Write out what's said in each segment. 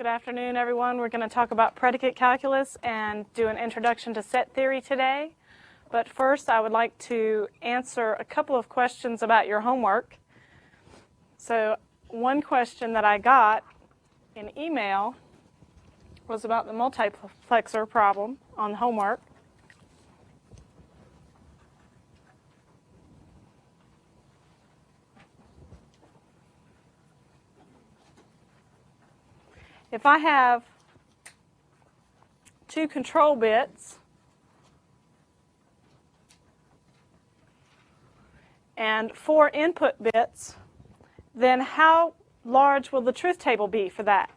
Good afternoon, everyone. We're going to talk about predicate calculus and do an introduction to set theory today. But first, I would like to answer a couple of questions about your homework. So one question that I got in email was about the multiplexer problem on homework. If I have two control bits and 4 input bits, then how large will the truth table be for that?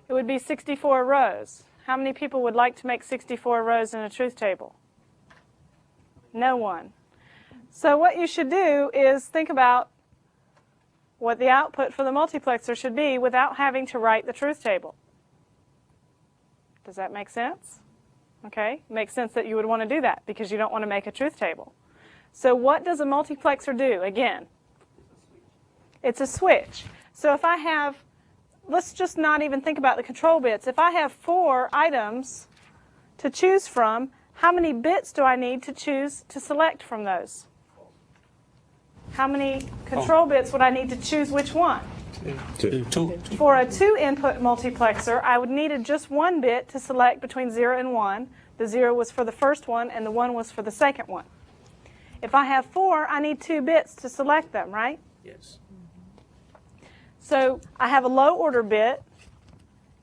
It would be 64 rows. How many people would like to make 64 rows in a truth table? No one. So what you should do is think about what the output for the multiplexer should be without having to write the truth table. Does that make sense? Okay, it makes sense that you would want to do that because you don't want to make a truth table. So what does a multiplexer do? Again, it's a switch. So if I have, let's just not even think about the control bits. If I have 4 items to choose from, how many bits do I need to choose to select from those? How many control bits would I need to choose which one? Two. For a 2-input multiplexer, I would need just 1 bit to select between 0 and 1. The 0 was for the first one, and the 1 was for the second one. If I have 4, I need 2 bits to select them, right? Yes. So I have a low-order bit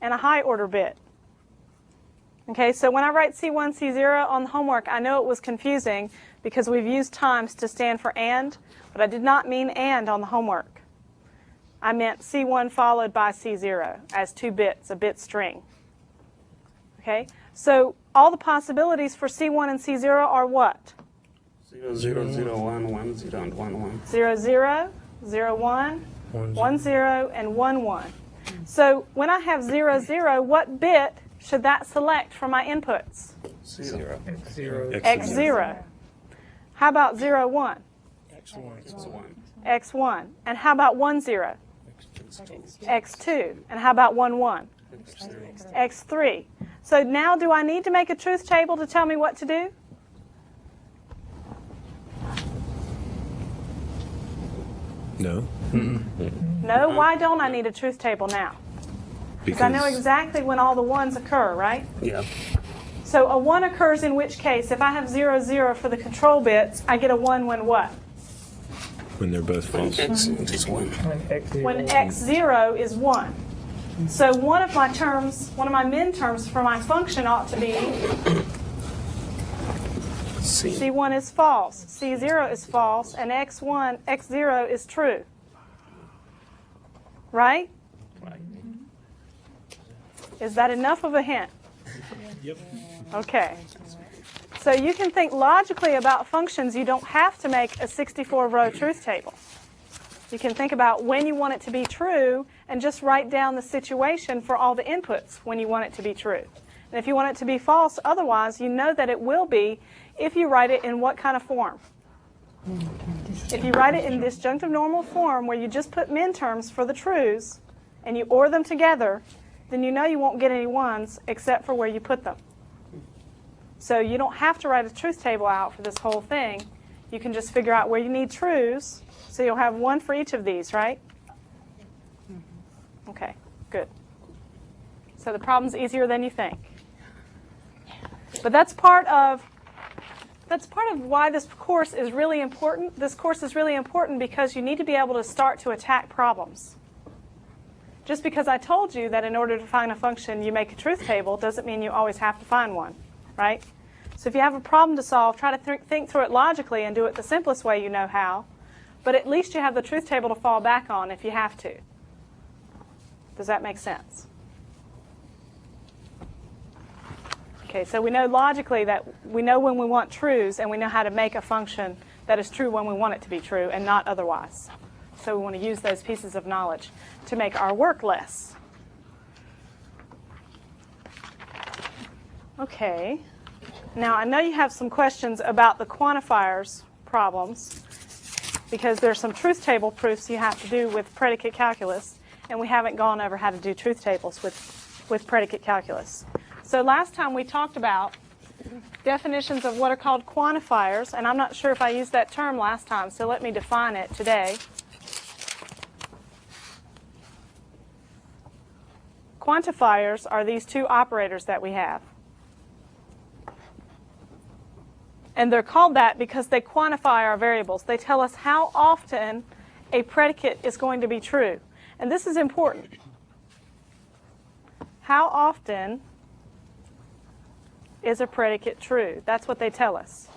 and a high-order bit. Okay, so when I write C1, C0 on the homework, I know it was confusing because we've used times to stand for and, but I did not mean and on the homework. I meant C1 followed by C0 as 2 bits, a bit string. Okay, so all the possibilities for C1 and C0 are what? 0, 0, 0, 1, 1, 0, and 1, 1. 0, 0, 0, 1, 1, 0, and 1, 1. So when I have 0, 0, what bit should that select from my inputs? 0. X0. How about 0, 1? X1. X1. And how about 1, 0? X2. And how about 1, 1? X3. So now do I need to make a truth table to tell me what to do? No. No? Why don't I need a truth table now? Because I know exactly when all the 1s occur, right? Yeah. So a 1 occurs in which case? If I have 0, 0 for the control bits, I get a 1 when what? When they're both false. X is 1. When x0 is 1. So one of my min terms for my function ought to be C1 is false, C0 is false, and x0 is true. Right? Right. Is that enough of a hint? Yep. Okay. So you can think logically about functions. You don't have to make a 64-row truth table. You can think about when you want it to be true and just write down the situation for all the inputs when you want it to be true. And if you want it to be false otherwise, you know that it will be if you write it in what kind of form? If you write it in disjunctive normal form where you just put min terms for the truths and you OR them together, then you know you won't get any 1s except for where you put them. So you don't have to write a truth table out for this whole thing. You can just figure out where you need truths. So you'll have 1 for each of these, right? Okay, good. So the problem's easier than you think. But that's part of why this course is really important. This course is really important because you need to be able to start to attack problems. Just because I told you that in order to find a function you make a truth table doesn't mean you always have to find one, right? So if you have a problem to solve, try to think through it logically and do it the simplest way you know how. But at least you have the truth table to fall back on if you have to. Does that make sense? Okay, so we know logically that we know when we want truths and we know how to make a function that is true when we want it to be true and not otherwise. So we want to use those pieces of knowledge to make our work less. Okay. Now I know you have some questions about the quantifiers problems because there's some truth table proofs you have to do with predicate calculus. and we haven't gone over how to do truth tables with predicate calculus. So last time we talked about definitions of what are called quantifiers, and I'm not sure if I used that term last time, so let me define it today. Quantifiers are these two operators that we have. And they're called that because they quantify our variables. They tell us how often a predicate is going to be true. And this is important. How often is a predicate true? That's what they tell us.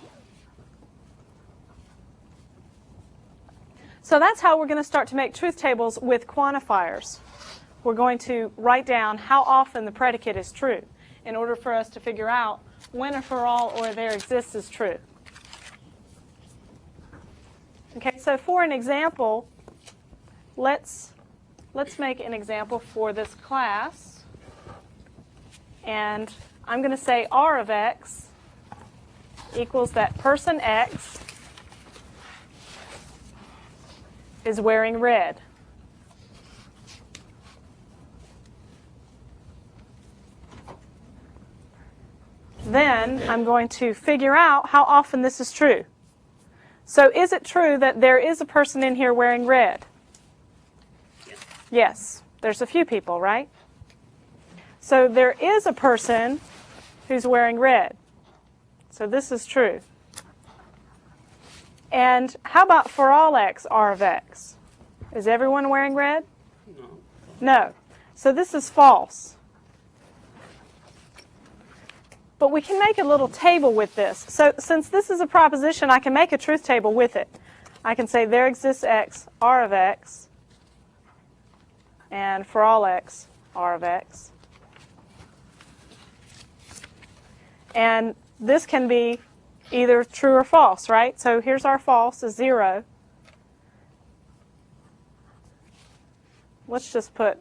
So that's how we're going to start to make truth tables with quantifiers. We're going to write down how often the predicate is true in order for us to figure out when a for all or there exists is true. Okay, so for an example, let's make an example for this class. And I'm going to say R of X equals that person X is wearing red. Then I'm going to figure out how often this is true. So is it true that there is a person in here wearing red? Yes. There's a few people, right? So there is a person who's wearing red. So this is true. And how about for all X, R of X? Is everyone wearing red? No. No. So this is false. But we can make a little table with this. So since this is a proposition, I can make a truth table with it. I can say there exists X, R of X, and for all X, R of X. And this can be either true or false, right? So here's our false is 0. Let's just put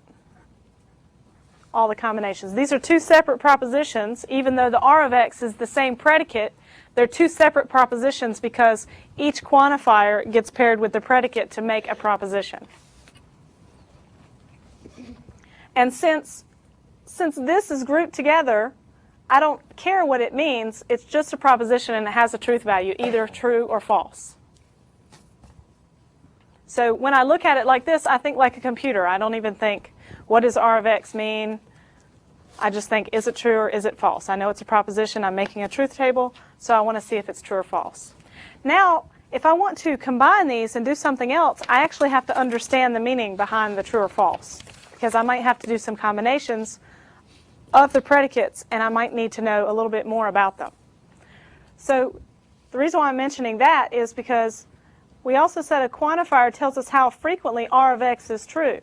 all the combinations. These are two separate propositions. Even though the R of X is the same predicate, they're two separate propositions because each quantifier gets paired with the predicate to make a proposition. And since this is grouped together, I don't care what it means. It's just a proposition and it has a truth value, either true or false. So when I look at it like this, I think like a computer. I don't even think, what does R of X mean? I just think, is it true or is it false? I know it's a proposition. I'm making a truth table, so I want to see if it's true or false. Now, if I want to combine these and do something else, I actually have to understand the meaning behind the true or false, because I might have to do some combinations of the predicates, and I might need to know a little bit more about them. So the reason why I'm mentioning that is because we also said a quantifier tells us how frequently R of X is true.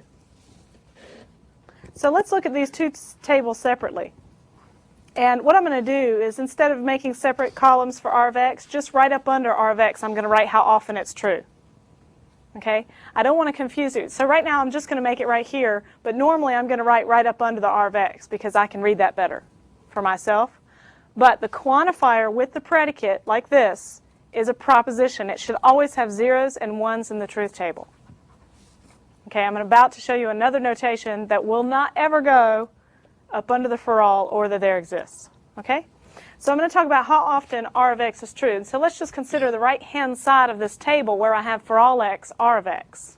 So let's look at these two tables separately. And what I'm going to do is, instead of making separate columns for R of X, just right up under R of X, I'm going to write how often it's true. Okay? I don't want to confuse you. So right now I'm just going to make it right here, but normally I'm going to write right up under the R of X because I can read that better for myself. But the quantifier with the predicate, like this, is a proposition. It should always have zeros and ones in the truth table. Okay, I'm about to show you another notation that will not ever go up under the for all or the there exists. Okay? So I'm going to talk about how often R of X is true. And so let's just consider the right-hand side of this table where I have for all X, R of X.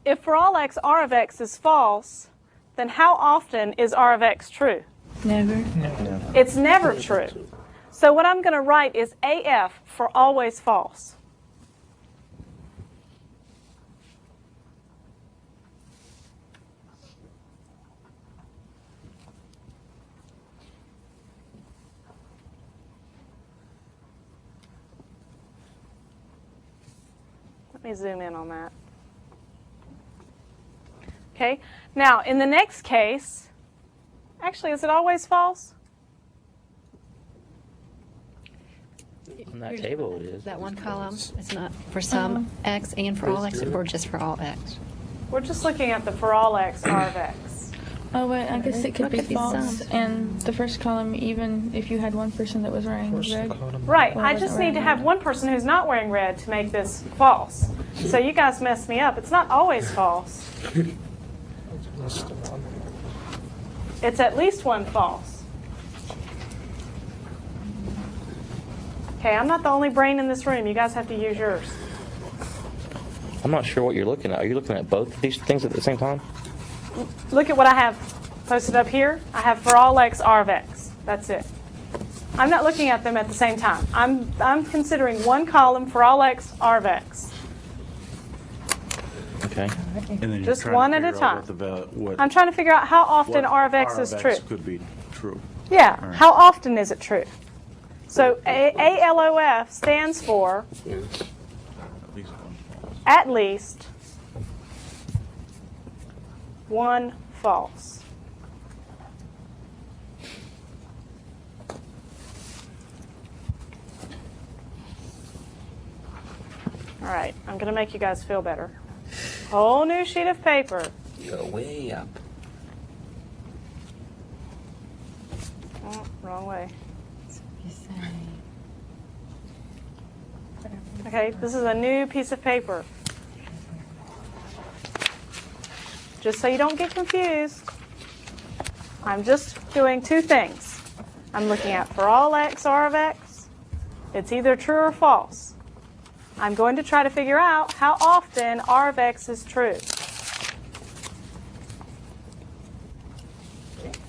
If for all X, R of X is false, then how often is R of X true? Never. No. It's never true. So what I'm going to write is AF for always false. Let me zoom in on that. Okay, now in the next case, actually, is it always false? On that table it is. That one column, it's not for some X and for all X, or just for all X? We're just looking at the for all X, R of X. Oh, but I guess it could be Could be false. some. And the first column, even if you had one person that was wearing red. Right, Well, I wasn't just need to wearing have red. one person who's not wearing red to make this false. So you guys messed me up. It's not always false. It's at least one false. Okay, I'm not the only brain in this room. You guys have to use yours. I'm not sure what you're looking at. Are you looking at both of these things at the same time? Look at what I have posted up here. I have for all x, r of x. That's it. I'm not looking at them at the same time. I'm considering one column for all x, r of x. Okay. And then you're Just trying to one at a figure out time. what I'm trying to figure out how often what r of x R is of true. X could be true. Yeah, All right. how often is it true? So ALOF stands for At least one false. at least one false. All right, I'm going to make you guys feel better. Whole new sheet of paper. You're way up. Oh, wrong way. Okay, this is a new piece of paper. Just so you don't get confused, I'm just doing two things. I'm looking at for all x, r of x. It's either true or false. I'm going to try to figure out how often r of x is true.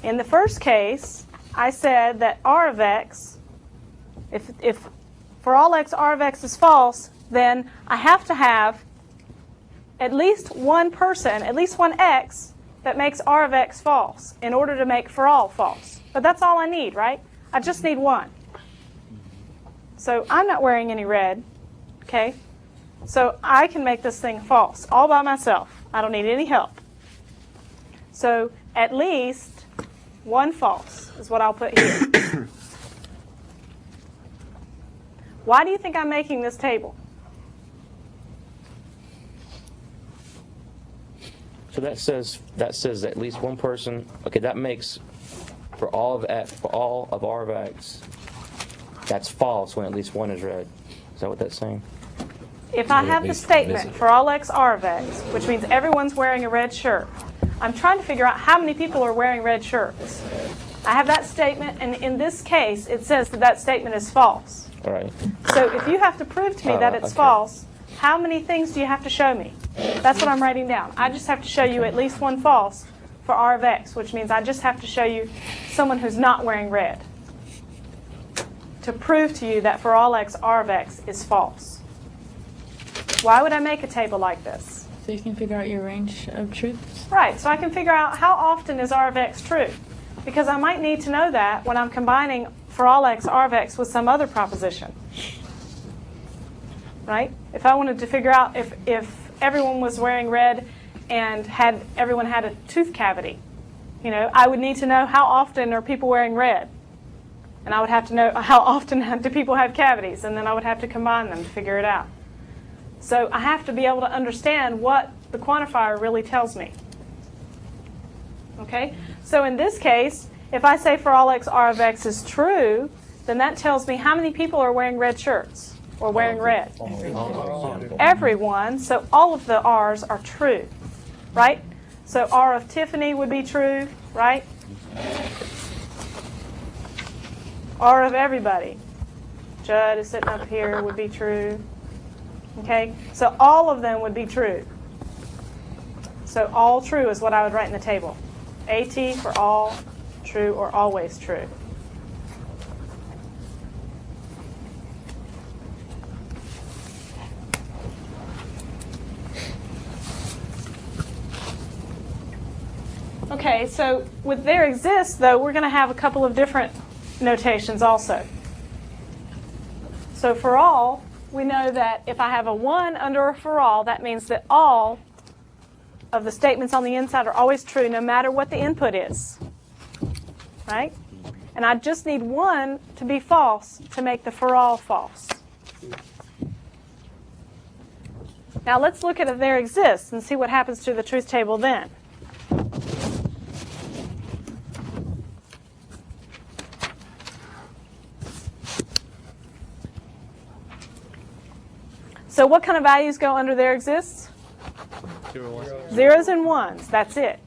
In the first case, I said that r of x, if for all x, r of x is false, then I have to have at least one person, at least one x, that makes r of x false in order to make for all false. But that's all I need, right? I just need one. So I'm not wearing any red, okay? So I can make this thing false all by myself. I don't need any help. So at least one false is what I'll put here. Why do you think I'm making this table? So that says at least one person. Okay, that makes for all of r of x, that's false when at least one is red. Is that what that's saying? If I have the statement for all x, r of x, which means everyone's wearing a red shirt, I'm trying to figure out how many people are wearing red shirts. I have that statement, and in this case, it says that that statement is false. All right. So if you have to prove to me that it's Okay. false, how many things do you have to show me? That's what I'm writing down. I just have to show you at least one false for r of x, which means I just have to show you someone who's not wearing red to prove to you that for all x, r of x is false. Why would I make a table like this? So you can figure out your range of truths. Right, so I can figure out how often is r of x true. Because I might need to know that when I'm combining for all x, r of x with some other proposition. Right? If I wanted to figure out if everyone was wearing red and everyone had a tooth cavity, I would need to know how often are people wearing red. And I would have to know how often do people have cavities, and then I would have to combine them to figure it out. So I have to be able to understand what the quantifier really tells me. Okay? So in this case, if I say for all x, r of x is true, then that tells me how many people are wearing red shirts or wearing red. Everyone, so all of the r's are true, right? So r of Tiffany would be true, right? R of everybody. Judd is sitting up here would be true. Okay? So all of them would be true. So all true is what I would write in the table. AT for all, true, or always true. Okay, so with there exists, though, we're going to have a couple of different notations also. So for all, we know that if I have a 1 under a for all, that means that all of the statements on the inside are always true no matter what the input is. Right? And I just need 1 to be false to make the for all false. Now let's look at if there exists and see what happens to the truth table then. So what kind of values go under there exists? Zeros and ones. That's it.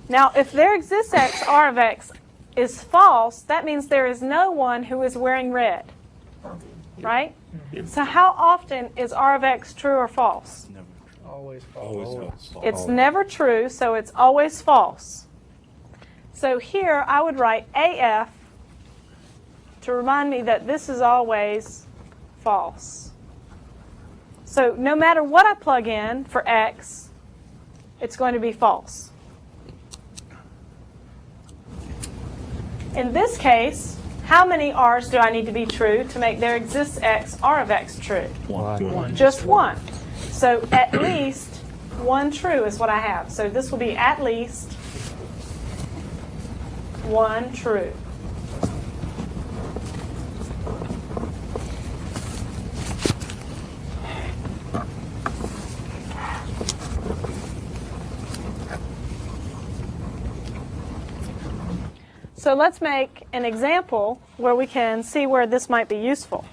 Now, if there exists x, r of x is false, that means there is no one who is wearing red. Right? So how often is r of x true or false? Always false. It's never true, so it's always false. So here I would write AF to remind me that this is always false. So no matter what I plug in for x, it's going to be false. In this case, how many r's do I need to be true to make there exists x, r of x true? One. Just one. So at least one true is what I have. So this will be at least one true. So let's make an example where we can see where this might be useful.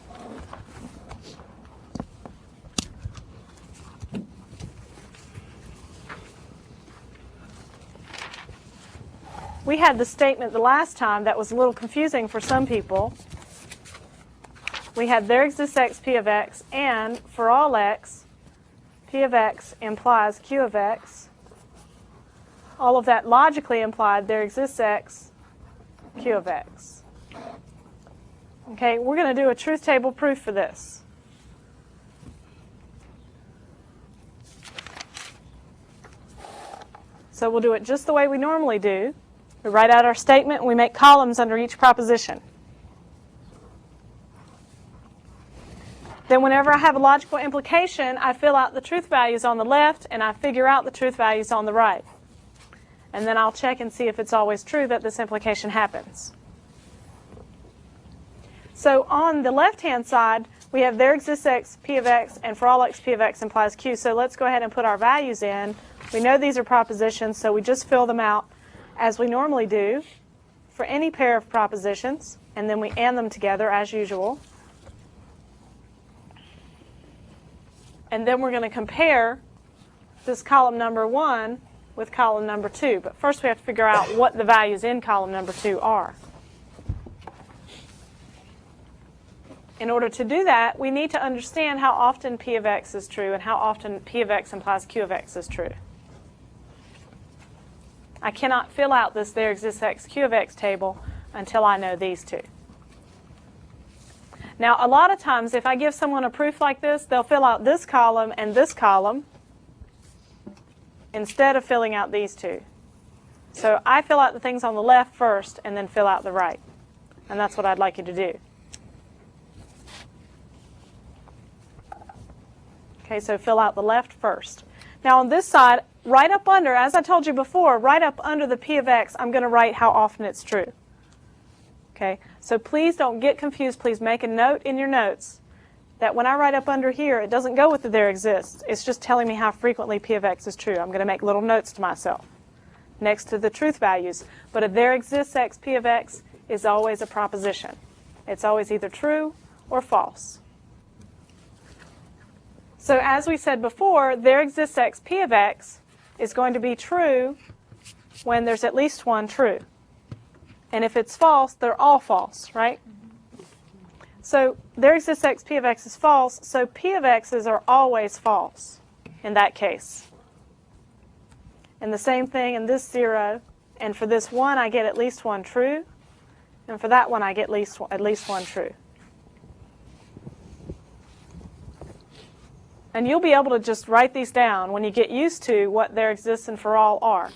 We had the statement the last time that was a little confusing for some people. We had there exists x, p of x, and for all x, p of x implies q of x. All of that logically implied there exists x, q of x. Okay, we're going to do a truth table proof for this. So we'll do it just the way we normally do. We write out our statement and we make columns under each proposition. Then whenever I have a logical implication, I fill out the truth values on the left and I figure out the truth values on the right. And then I'll check and see if it's always true that this implication happens. So on the left-hand side, we have there exists x, p of x, and for all x, p of x implies q. So let's go ahead and put our values in. We know these are propositions, so we just fill them out as we normally do for any pair of propositions, and then we AND them together as usual. And then we're going to compare this column number 1 with column number 2. But first we have to figure out what the values in column number 2 are. In order to do that, we need to understand how often p of x is true and how often p of x implies q of x is true. I cannot fill out this there exists x, q of x table until I know these two. Now, a lot of times, if I give someone a proof like this, they'll fill out this column and this column instead of filling out these two. So I fill out the things on the left first and then fill out the right. And that's what I'd like you to do. Okay, so fill out the left first. Now on this side, right up under, as I told you before, right up under the p of x, I'm going to write how often it's true. Okay, so please don't get confused. Please make a note in your notes that when I write up under here, it doesn't go with the there exists. It's just telling me how frequently p of x is true. I'm going to make little notes to myself next to the truth values. But a there exists x, p of x is always a proposition. It's always either true or false. So as we said before, there exists x, p of x is going to be true when there's at least one true. And if it's false, they're all false, right? So there exists x, p of x is false, so p of x's are always false in that case. And the same thing in this 0. And for this 1, I get at least one true. And for that one, I get at least one true. And you'll be able to just write these down when you get used to what there exists and for all are.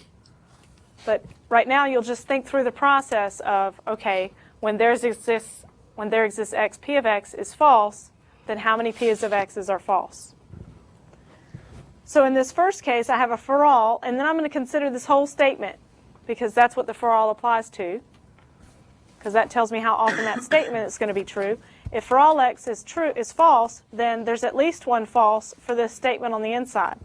But right now, you'll just think through the process of, okay, when there exists x, p of x is false, then how many p's of x's are false? So in this first case, I have a for all, and then I'm going to consider this whole statement, because that's what the for all applies to, because that tells me how often that statement is going to be true. If for all x is false, then there's at least one false for this statement on the inside,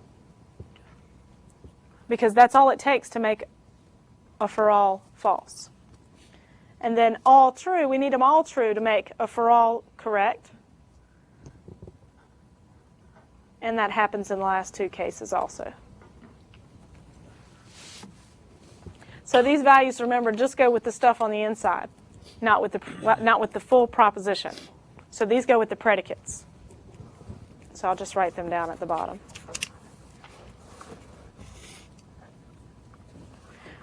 because that's all it takes to make a for all false. And then all true, we need them all true to make a for all correct. And that happens in the last two cases also. So these values, remember, just go with the stuff on the inside, not with the full proposition. So these go with the predicates. So I'll just write them down at the bottom.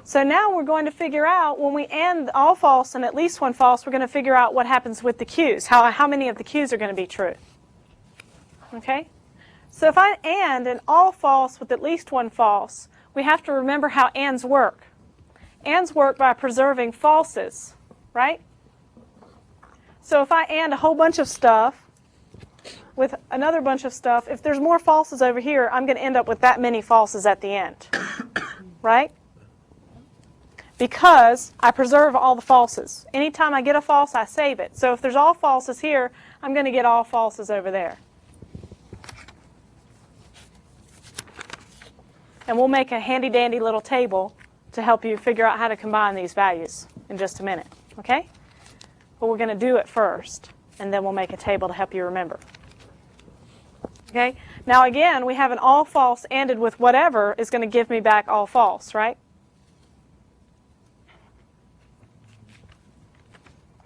So now we're going to figure out, when we AND all false and at least one false, we're going to figure out what happens with the Q's, how many of the Q's are going to be true. Okay? So if I AND an all false with at least one false, we have to remember how ANDs work. ANDs work by preserving falses, right? So if I AND a whole bunch of stuff with another bunch of stuff, if there's more falses over here, I'm going to end up with that many falses at the end, right? Because I preserve all the falses. Anytime I get a false, I save it. So if there's all falses here, I'm going to get all falses over there. And we'll make a handy-dandy little table to help you figure out how to combine these values in just a minute, okay? But we're going to do it first, and then we'll make a table to help you remember. Okay? Now again, we have an all false ANDed with whatever is going to give me back all false, right?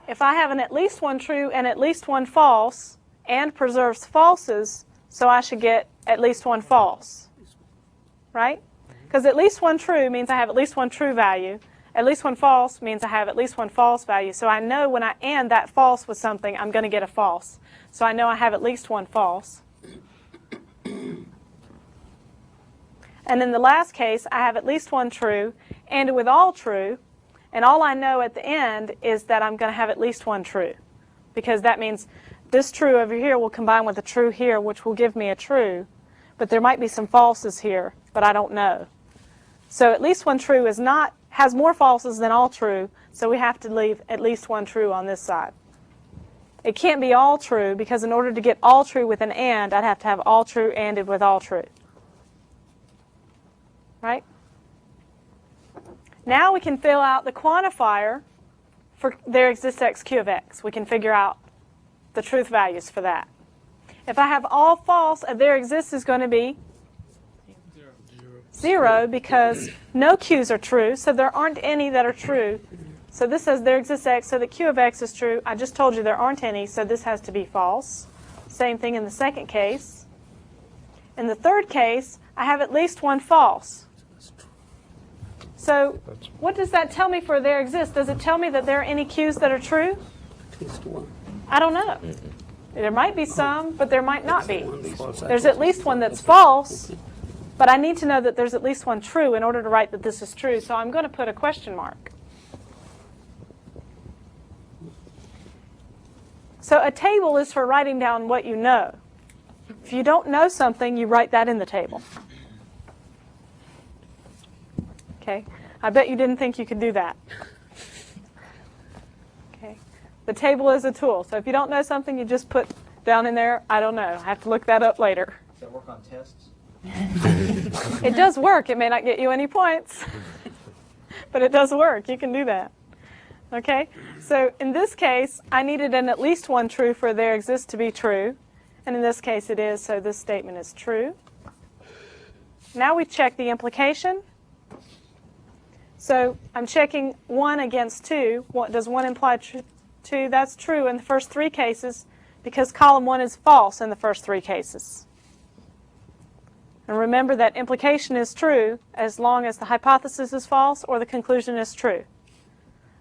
If I have an at least one true and at least one false, and preserves falses, so I should get at least one false, right? Because at least one true means I have at least one true value. At least one false means I have at least one false value. So I know when I AND that false with something, I'm going to get a false. So I know I have at least one false. And in the last case, I have at least one true, ANDed with all true. And all I know at the end is that I'm going to have at least one true. Because that means this true over here will combine with a true here, which will give me a true. But there might be some falses here, but I don't know. So at least one true has more falses than all true, so we have to leave at least one true on this side. It can't be all true, because in order to get all true with an AND, I'd have to have all true ANDed with all true. Right? Now we can fill out the quantifier for there exists x q of x. We can figure out the truth values for that. If I have all false, there exists is going to be 0, because no q's are true, so there aren't any that are true. So this says there exists x, so that q of x is true. I just told you there aren't any, so this has to be false. Same thing in the second case. In the third case, I have at least one false. So what does that tell me for there exists? Does it tell me that there are any q's that are true? At least one. I don't know. There might be some, but there might not be. There's at least one that's false, but I need to know that there's at least one true in order to write that this is true. So I'm going to put a question mark. So a table is for writing down what you know. If you don't know something, you write that in the table. Okay? I bet you didn't think you could do that. Okay? The table is a tool. So if you don't know something, you just put down in there, I don't know. I have to look that up later. Does that work on tests? It does work. It may not get you any points, but it does work. You can do that. Okay? So in this case, I needed an at least one true for there exists to be true. And in this case, it is, so this statement is true. Now we check the implication. So I'm checking 1 against 2. What does 1 imply 2? That's true in the first 3 cases, because column 1 is false in the first 3 cases. And remember that implication is true as long as the hypothesis is false or the conclusion is true.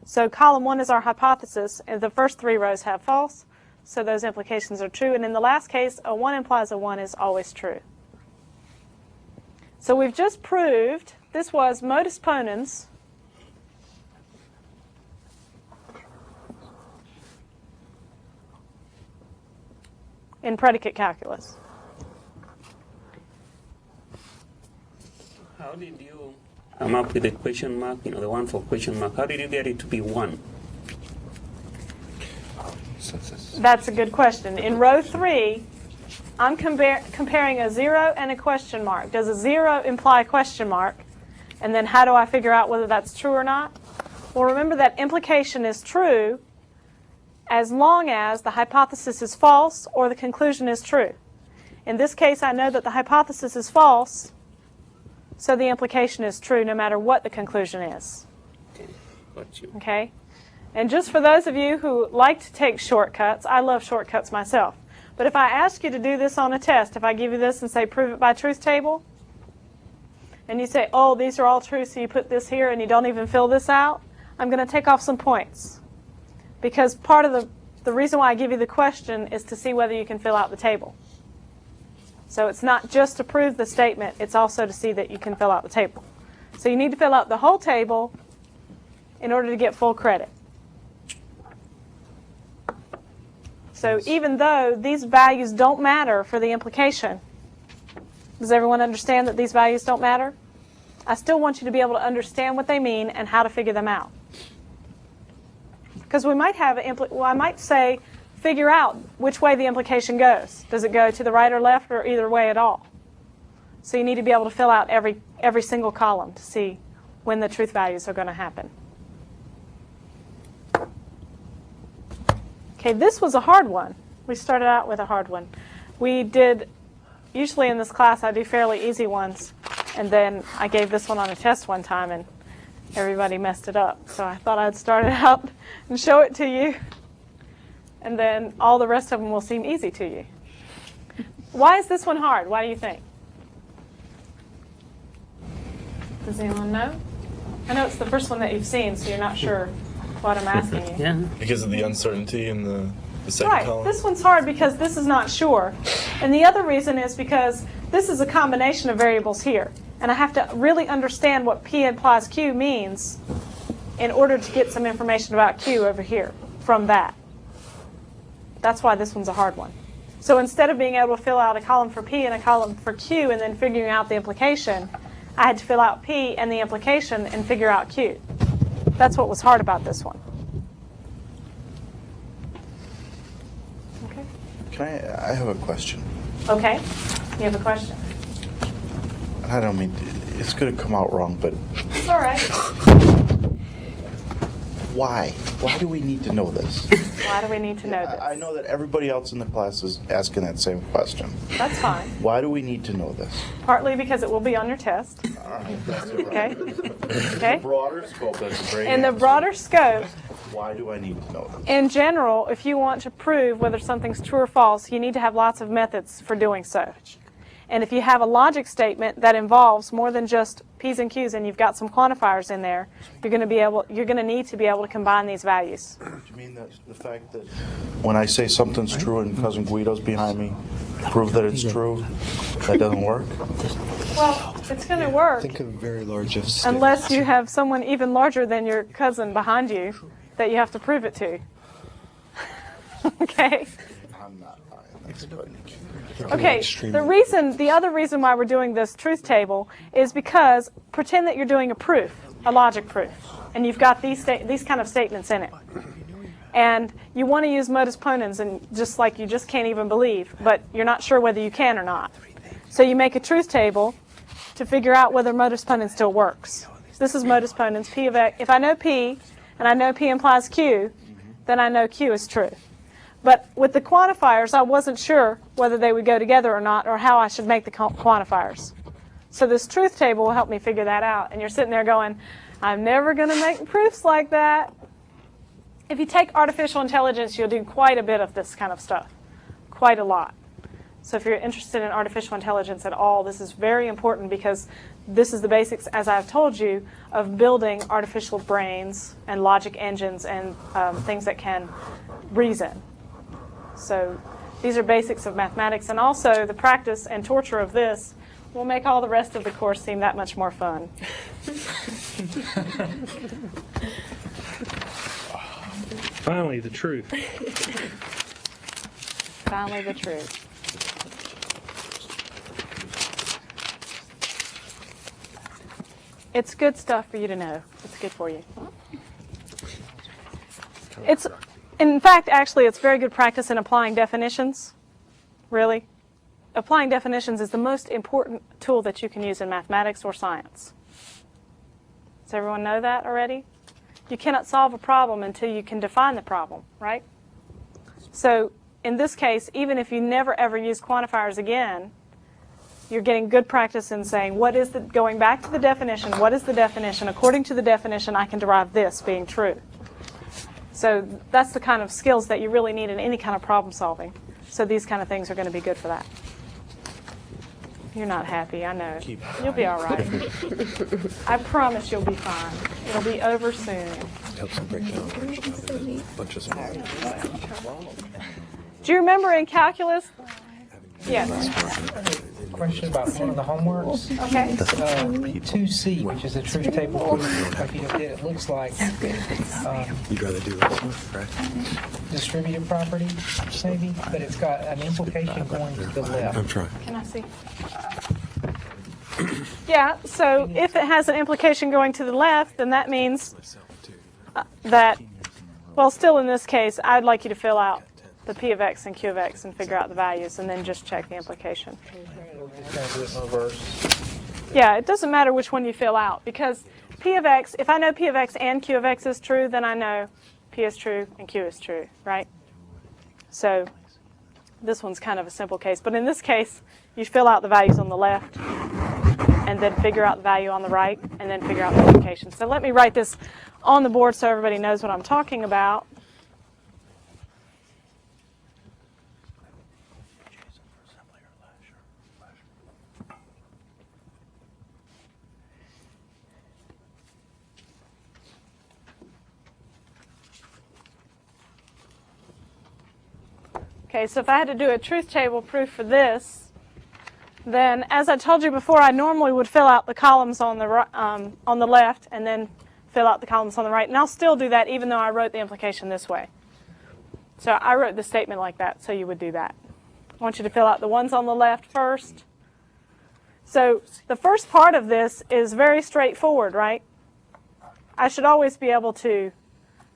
So column 1 is our hypothesis, and the first 3 rows have false, so those implications are true. And in the last case, a 1 implies a 1 is always true. So we've just proved this was modus ponens in predicate calculus. How did you come up with the question mark, the one for question mark? How did you get it to be 1? That's a good question. In row 3, I'm comparing a 0 and a question mark. Does a 0 imply a question mark? And then how do I figure out whether that's true or not? Well, remember that implication is true as long as the hypothesis is false or the conclusion is true. In this case, I know that the hypothesis is false, so the implication is true no matter what the conclusion is. Got you. Okay? And just for those of you who like to take shortcuts, I love shortcuts myself. But if I ask you to do this on a test, if I give you this and say prove it by truth table, and you say, oh, these are all true, so you put this here and you don't even fill this out, I'm going to take off some points. Because part of the reason why I give you the question is to see whether you can fill out the table. So it's not just to prove the statement, it's also to see that you can fill out the table. So you need to fill out the whole table in order to get full credit. So even though these values don't matter for the implication, does everyone understand that these values don't matter? I still want you to be able to understand what they mean and how to figure them out. Because we might have, I might say, figure out which way the implication goes. Does it go to the right or left or either way at all? So you need to be able to fill out every single column to see when the truth values are going to happen. Okay, this was a hard one. We started out with a hard one. We did, usually in this class I do fairly easy ones, and then I gave this one on a test one time and everybody messed it up. So I thought I'd start it out and show it to you, and then all the rest of them will seem easy to you. Why is this one hard? Why do you think? Does anyone know? I know it's the first one that you've seen, so you're not sure what I'm asking you. Yeah. Because of the uncertainty in the second column? Right. This one's hard because this is not sure. And the other reason is because this is a combination of variables here. And I have to really understand what P implies Q means in order to get some information about Q over here from that. That's why this one's a hard one. So instead of being able to fill out a column for P and a column for Q and then figuring out the implication, I had to fill out P and the implication and figure out Q. That's what was hard about this one. Okay. I have a question. Okay. You have a question? I don't mean it's going to come out wrong, but It's all right. why? Why do we need to know this? Why do we need to know this? I know that everybody else in the class is asking that same question. That's fine. Why do we need to know this? Partly because it will be on your test. All right, that's it, Okay? right? Okay? Broader scope, that's a great In the answer. broader scope, Why do I need to know this? in general, if you want to prove whether something's true or false, you need to have lots of methods for doing so. And if you have a logic statement that involves more than just P's and Q's and you've got some quantifiers in there, you're going to need to be able to combine these values. Do you mean that the fact that when I say something's true and Cousin Guido's behind me, prove that it's true, that doesn't work? Well, it's going to work Think of very large if unless you have someone even larger than your cousin behind you that you have to prove it to. Okay? I'm not buying this, but Okay, the other reason why we're doing this truth table is because pretend that you're doing a proof, a logic proof, and you've got these kind of statements in it. And you want to use modus ponens, and just like you just can't even believe, but you're not sure whether you can or not. So you make a truth table to figure out whether modus ponens still works. This is modus ponens, P of X. If I know P, and I know P implies Q, then I know Q is true. But with the quantifiers, I wasn't sure whether they would go together or not, or how I should make the quantifiers. So this truth table will help me figure that out. And you're sitting there going, I'm never going to make proofs like that. If you take artificial intelligence, you'll do quite a bit of this kind of stuff, quite a lot. So if you're interested in artificial intelligence at all, this is very important because this is the basics, as I've told you, of building artificial brains and logic engines and things that can reason. So these are basics of mathematics, and also the practice and torture of this will make all the rest of the course seem that much more fun. Finally, the truth. Finally, the truth. It's good stuff for you to know. It's good for you. In fact, actually, it's very good practice in applying definitions. Really. Applying definitions is the most important tool that you can use in mathematics or science. Does everyone know that already? you cannot solve a problem until you can define the problem, right? So in this case, even if you never ever use quantifiers again, you're getting good practice in saying, going back to the definition, what is the definition? According to the definition, I can derive this being true. So that's the kind of skills that you really need in any kind of problem solving. So these kind of things are going to be good for that. You're not happy, I know. You'll be all right. I promise you'll be fine. It'll be over soon. Helps them break down a bunch of small. Do you remember in calculus? Yes. Question about one of the homeworks. Okay. 2C, which is a truth table. Like you did, it looks like You'd rather do this, right? distributive property, maybe, but it's got an implication going to the left. I'm trying. Can I see? Yeah, so if it has an implication going to the left, then that means that, well, still in this case, I'd like you to fill out the P of X and Q of X and figure out the values and then just check the implication. Just gonna do it in reverse. Yeah, it doesn't matter which one you fill out because P of X, if I know P of X and Q of X is true, then I know P is true and Q is true, right? So this one's kind of a simple case. But in this case, you fill out the values on the left and then figure out the value on the right and then figure out the implication. So let me write this on the board so everybody knows what I'm talking about. Okay, so if I had to do a truth table proof for this, then as I told you before, I normally would fill out the columns on the left and then fill out the columns on the right. And I'll still do that even though I wrote the implication this way. So I wrote the statement like that, so you would do that. I want you to fill out the ones on the left first. So the first part of this is very straightforward, right? I should always be able to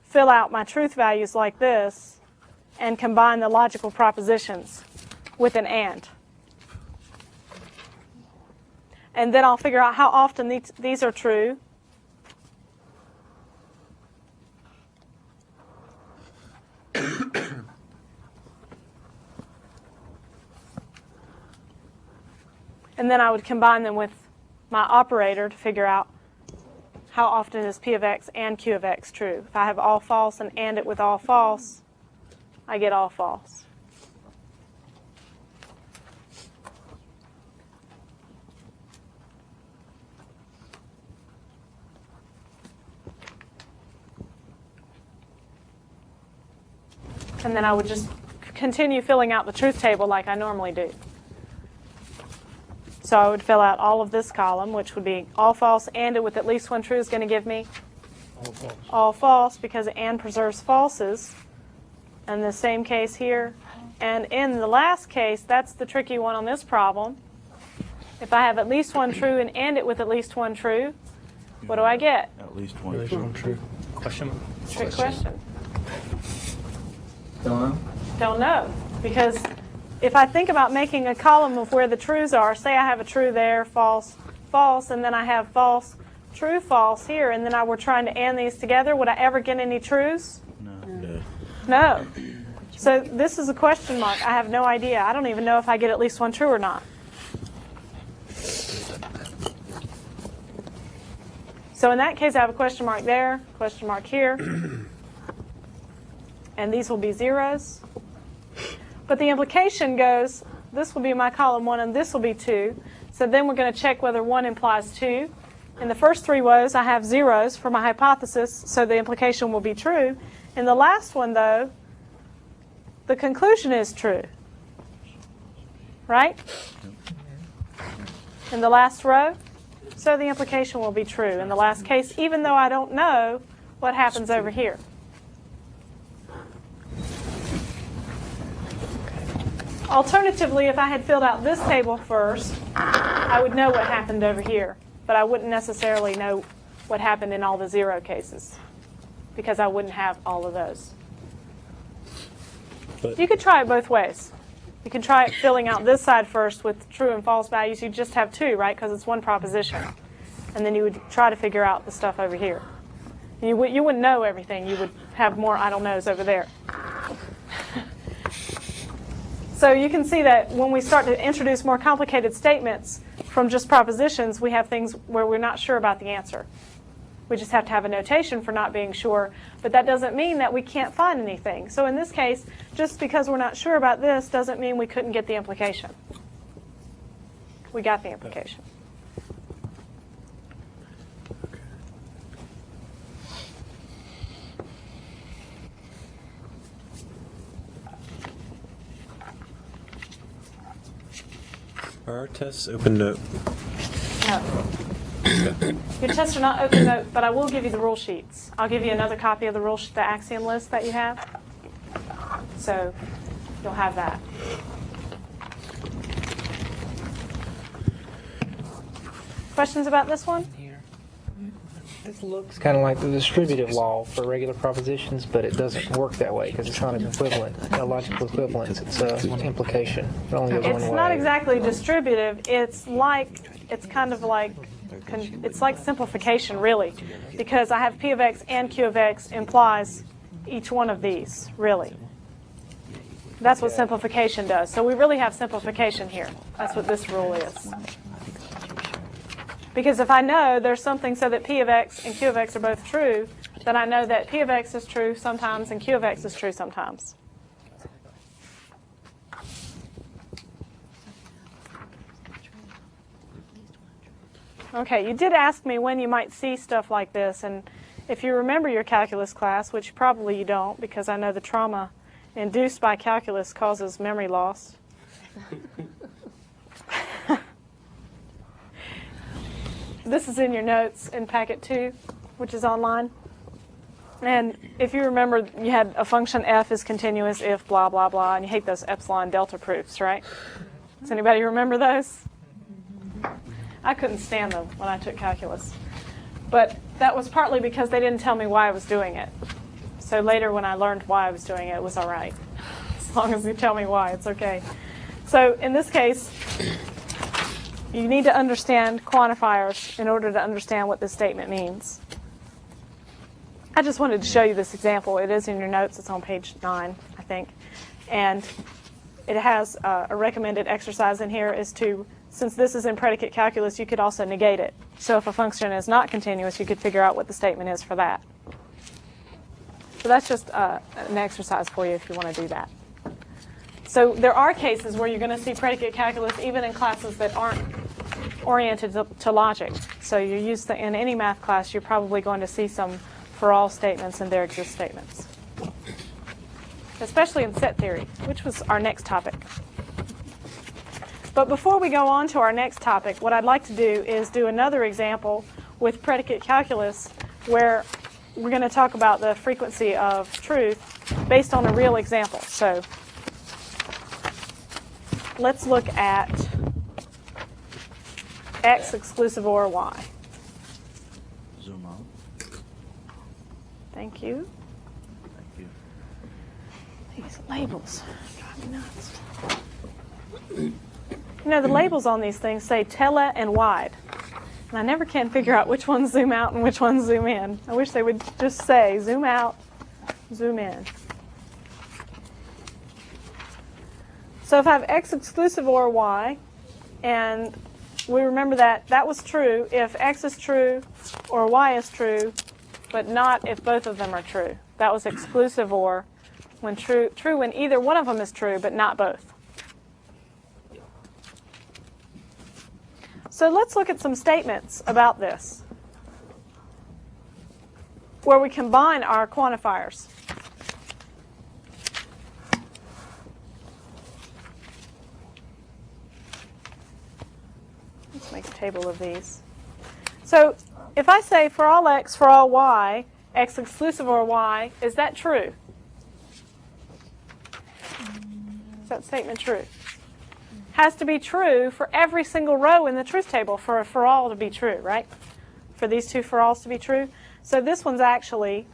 fill out my truth values like this and combine the logical propositions with an and. And then I'll figure out how often these are true. And then I would combine them with my operator to figure out how often is P of X and Q of X true. If I have all false and it with all false, I get all false. And then I would just continue filling out the truth table like I normally do. So I would fill out all of this column, which would be all false and with at least one true is going to give me all false because and preserves falses. And the same case here. And in the last case, that's the tricky one on this problem. If I have at least one true and it with at least one true, what do I get? At least one true. Question? Trick question. Don't know. Don't know. Because if I think about making a column of where the trues are, say I have a true there, false, false, and then I have false, true, false here, and then we're trying to AND these together, would I ever get any trues? No. No. So this is a question mark. I have no idea. I don't even know if I get at least one true or not. So in that case, I have a question mark there, question mark here. And these will be zeros. But the implication goes, this will be my column 1 and this will be 2. So then we're going to check whether 1 implies 2. In the first 3 rows, I have zeros for my hypothesis, so the implication will be true. In the last one, though, the conclusion is true. Right? In the last row, so the implication will be true in the last case, even though I don't know what happens over here. Alternatively, if I had filled out this table first, I would know what happened over here, but I wouldn't necessarily know what happened in all the zero cases because I wouldn't have all of those. You could try it both ways. You can try it filling out this side first with true and false values. You just have 2, right, because it's one proposition. And then you would try to figure out the stuff over here. You wouldn't know everything. You would have more I don't knows over there. So you can see that when we start to introduce more complicated statements from just propositions, we have things where we're not sure about the answer. We just have to have a notation for not being sure, but that doesn't mean that we can't find anything. So in this case, just because we're not sure about this doesn't mean we couldn't get the implication. We got the implication. Are our tests open note? No. Your tests are not open note, but I will give you the rule sheets. I'll give you another copy of the the axiom list that you have. So you'll have that. Questions about this one? This looks kind of like the distributive law for regular propositions, but it doesn't work that way because it's not an equivalent, a logical equivalence. It's an implication. It only goes one way. It's not exactly distributive. It's kind of like, it's like simplification, really, because I have P of X and Q of X implies each one of these, really. That's what simplification does. So we really have simplification here. That's what this rule is. Because if I know there's something so that P of X and Q of X are both true, then I know that P of X is true sometimes and Q of X is true sometimes. Okay, you did ask me when you might see stuff like this, and if you remember your calculus class, which probably you don't because I know the trauma induced by calculus causes memory loss. This is in your notes in packet 2, which is online. And if you remember, you had a function f is continuous if blah, blah, blah, and you hate those Epsilon-Delta Proofs, right? Does anybody remember those? I couldn't stand them when I took calculus. But that was partly because they didn't tell me why I was doing it. So later when I learned why I was doing it, it was all right. As long as you tell me why, it's okay. So in this case, you need to understand quantifiers in order to understand what this statement means. I just wanted to show you this example. It is in your notes. It's on page 9, I think. And it has a recommended exercise in here is to, since this is in predicate calculus, you could also negate it. So if a function is not continuous, you could figure out what the statement is for that. So that's just an exercise for you if you want to do that. So there are cases where you're going to see predicate calculus even in classes that aren't oriented to logic. So you use in any math class, you're probably going to see some for all statements and there exist statements. Especially in set theory, which was our next topic. But before we go on to our next topic, what I'd like to do is do another example with predicate calculus where we're going to talk about the frequency of truth based on a real example. So let's look at X exclusive or Y. Zoom out. Thank you. Thank you. These labels drive me nuts. You know, the labels on these things say tele and wide. And I never can figure out which ones zoom out and which ones zoom in. I wish they would just say zoom out, zoom in. So if I have X exclusive or Y, and we remember that that was true if X is true or Y is true, but not if both of them are true. That was exclusive or when true when either one of them is true, but not both. So let's look at some statements about this, where we combine our quantifiers. Let's make a table of these. So if I say for all X, for all Y, X exclusive or Y, is that true? Is that statement true? Has to be true for every single row in the truth table for all to be true, right? For these two for alls to be true. So this one's actually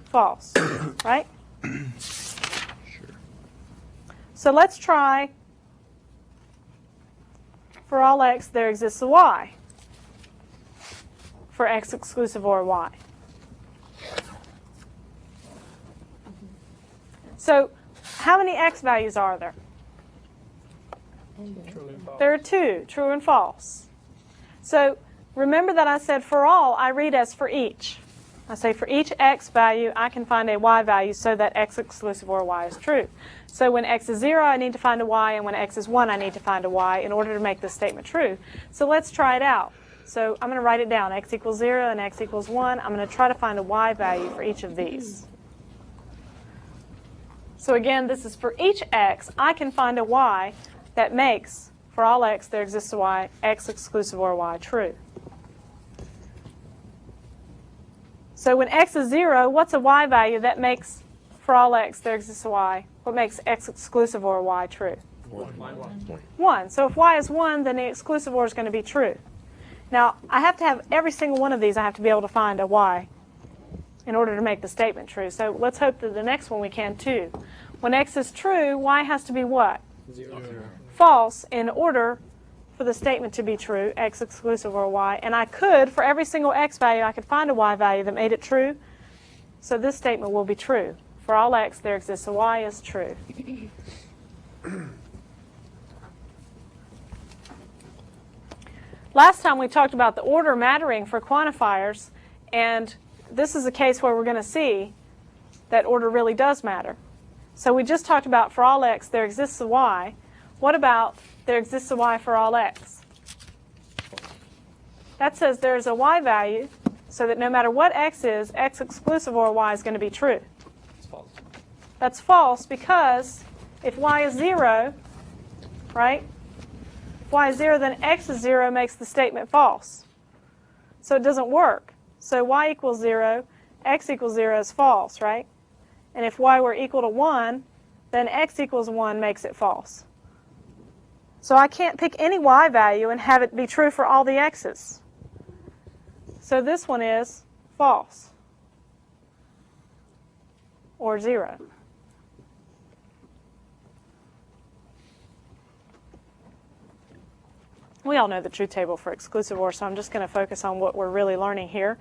false, right? Sure. So let's try for all X there exists a Y for X exclusive or Y. So how many x values are there? There are 2, true and false. So remember that I said for all, I read as for each. I say for each x value, I can find a y value so that x exclusive or y is true. So when x is 0, I need to find a y, and when x is 1, I need to find a y in order to make this statement true. So let's try it out. So I'm going to write it down, x equals 0 and x equals 1. I'm going to try to find a y value for each of these. So again, this is for each x, I can find a y that makes, for all x, there exists a y, x exclusive or y true. So when x is 0, what's a y value that makes, for all x, there exists a y? What makes x exclusive or y true? 1. So if y is 1, then the exclusive or is going to be true. Now, I have to have every single one of these, I have to be able to find a y in order to make the statement true. So let's hope that the next one we can too. When x is true, y has to be what? 0. False in order for the statement to be true, x exclusive or y. And I could, for every single x value, I could find a y value that made it true. So this statement will be true. For all x, there exists a y is true. Last time we talked about the order mattering for quantifiers, and this is a case where we're going to see that order really does matter. So we just talked about for all x, there exists a y. What about there exists a y for all x? That says there's a y value so that no matter what x is, x exclusive or y is going to be true. It's false. That's false because if y is 0, right? If y is 0, then x is 0 makes the statement false. So it doesn't work. So y equals 0, x equals 0 is false, right? And if y were equal to 1, then x equals 1 makes it false. So I can't pick any y value and have it be true for all the x's. So this one is false, or 0. We all know the truth table for exclusive or, so I'm just going to focus on what we're really learning here.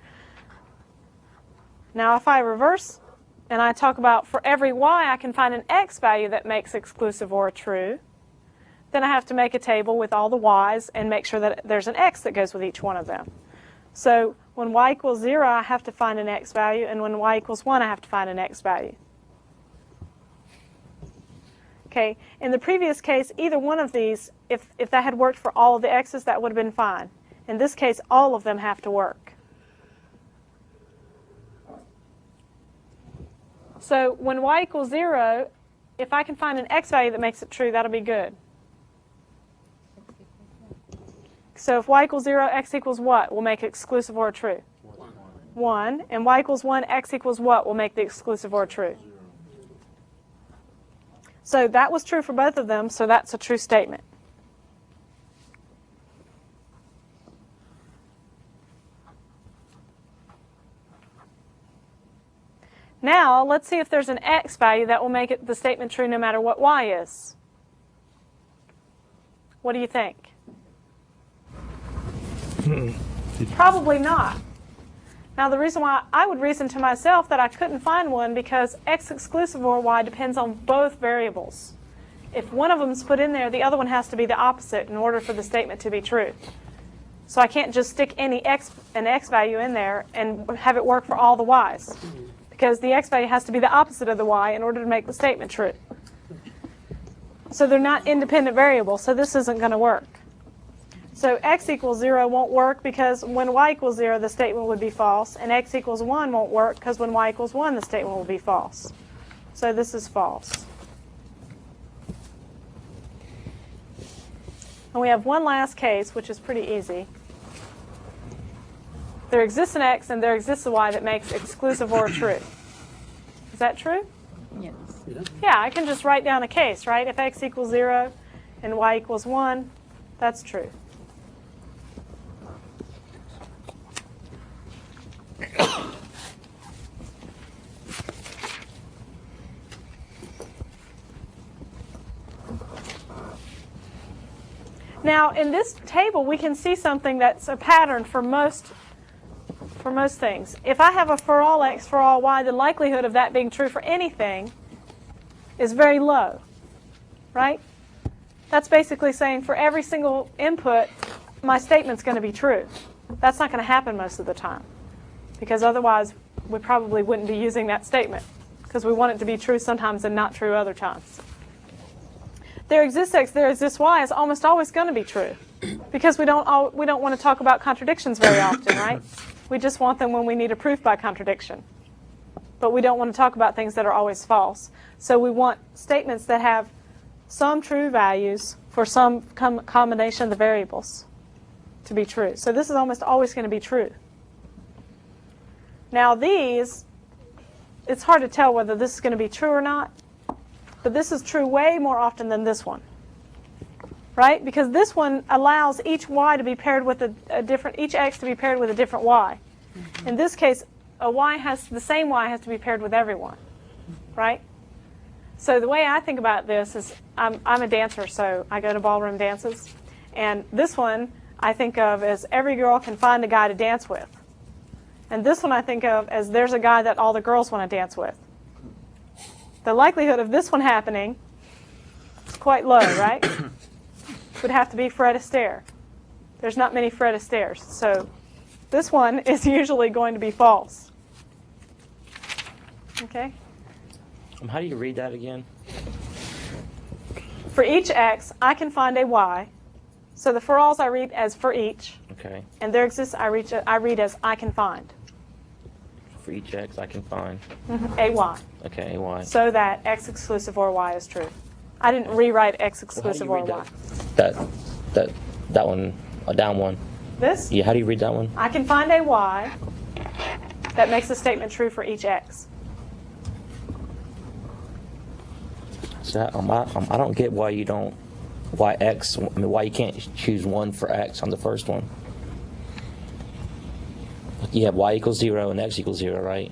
Now if I reverse and I talk about for every y I can find an x value that makes exclusive or true, then I have to make a table with all the y's and make sure that there's an x that goes with each one of them. So when y equals 0, I have to find an x value, and when y equals 1, I have to find an x value. Okay, in the previous case, either one of these, if that had worked for all of the x's, that would have been fine. In this case, all of them have to work. So when y equals 0, if I can find an x value that makes it true, that'll be good. So if y equals 0, x equals what will make exclusive or true? 1. And y equals 1, x equals what will make the exclusive or true? So that was true for both of them, so that's a true statement. Now, let's see if there's an x value that will make it the statement true no matter what y is. What do you think? Probably not. Now, the reason why I would reason to myself that I couldn't find one because x exclusive or y depends on both variables. If one of them is put in there, the other one has to be the opposite in order for the statement to be true. So I can't just stick an x value in there and have it work for all the y's, because the x value has to be the opposite of the y in order to make the statement true. So they're not independent variables, so this isn't going to work. So x equals 0 won't work because when y equals 0, the statement would be false, and x equals 1 won't work because when y equals 1, the statement will be false. So this is false. And we have one last case, which is pretty easy. There exists an x and there exists a y that makes exclusive or true. Is that true? Yes. Yeah, I can just write down a case, right? If x equals 0 and y equals 1, that's true. Now, in this table, we can see something that's a pattern for most things. If I have a for all x, for all y, the likelihood of that being true for anything is very low, right? That's basically saying for every single input, my statement's going to be true. That's not going to happen most of the time, because otherwise we probably wouldn't be using that statement, because we want it to be true sometimes and not true other times. There exists X, there exists Y is almost always going to be true, because we don't want to talk about contradictions very often, right? We just want them when we need a proof by contradiction. But we don't want to talk about things that are always false. So we want statements that have some true values for some combination of the variables to be true. So this is almost always going to be true. Now these, it's hard to tell whether this is going to be true or not, but this is true way more often than this one, right? Because this one allows each y to be paired with each x to be paired with a different y. In this case, the same y has to be paired with everyone, right? So the way I think about this is, I'm a dancer, so I go to ballroom dances, and this one I think of as every girl can find a guy to dance with. And this one I think of as there's a guy that all the girls want to dance with. The likelihood of this one happening is quite low, right? Would have to be Fred Astaire. There's not many Fred Astaires, so this one is usually going to be false. Okay? How do you read that again? For each x, I can find a y. So the for alls I read as for each. Okay. And there exists I read as I can find. For each x, I can find. A y. Okay, a y. So that x exclusive or y is true. I didn't rewrite x exclusive or y. That one, down one. This? Yeah, how do you read that one? I can find a y that makes the statement true for each x. So I don't get why you can't choose one for x on the first one. You have y equals 0 and x equals 0, right?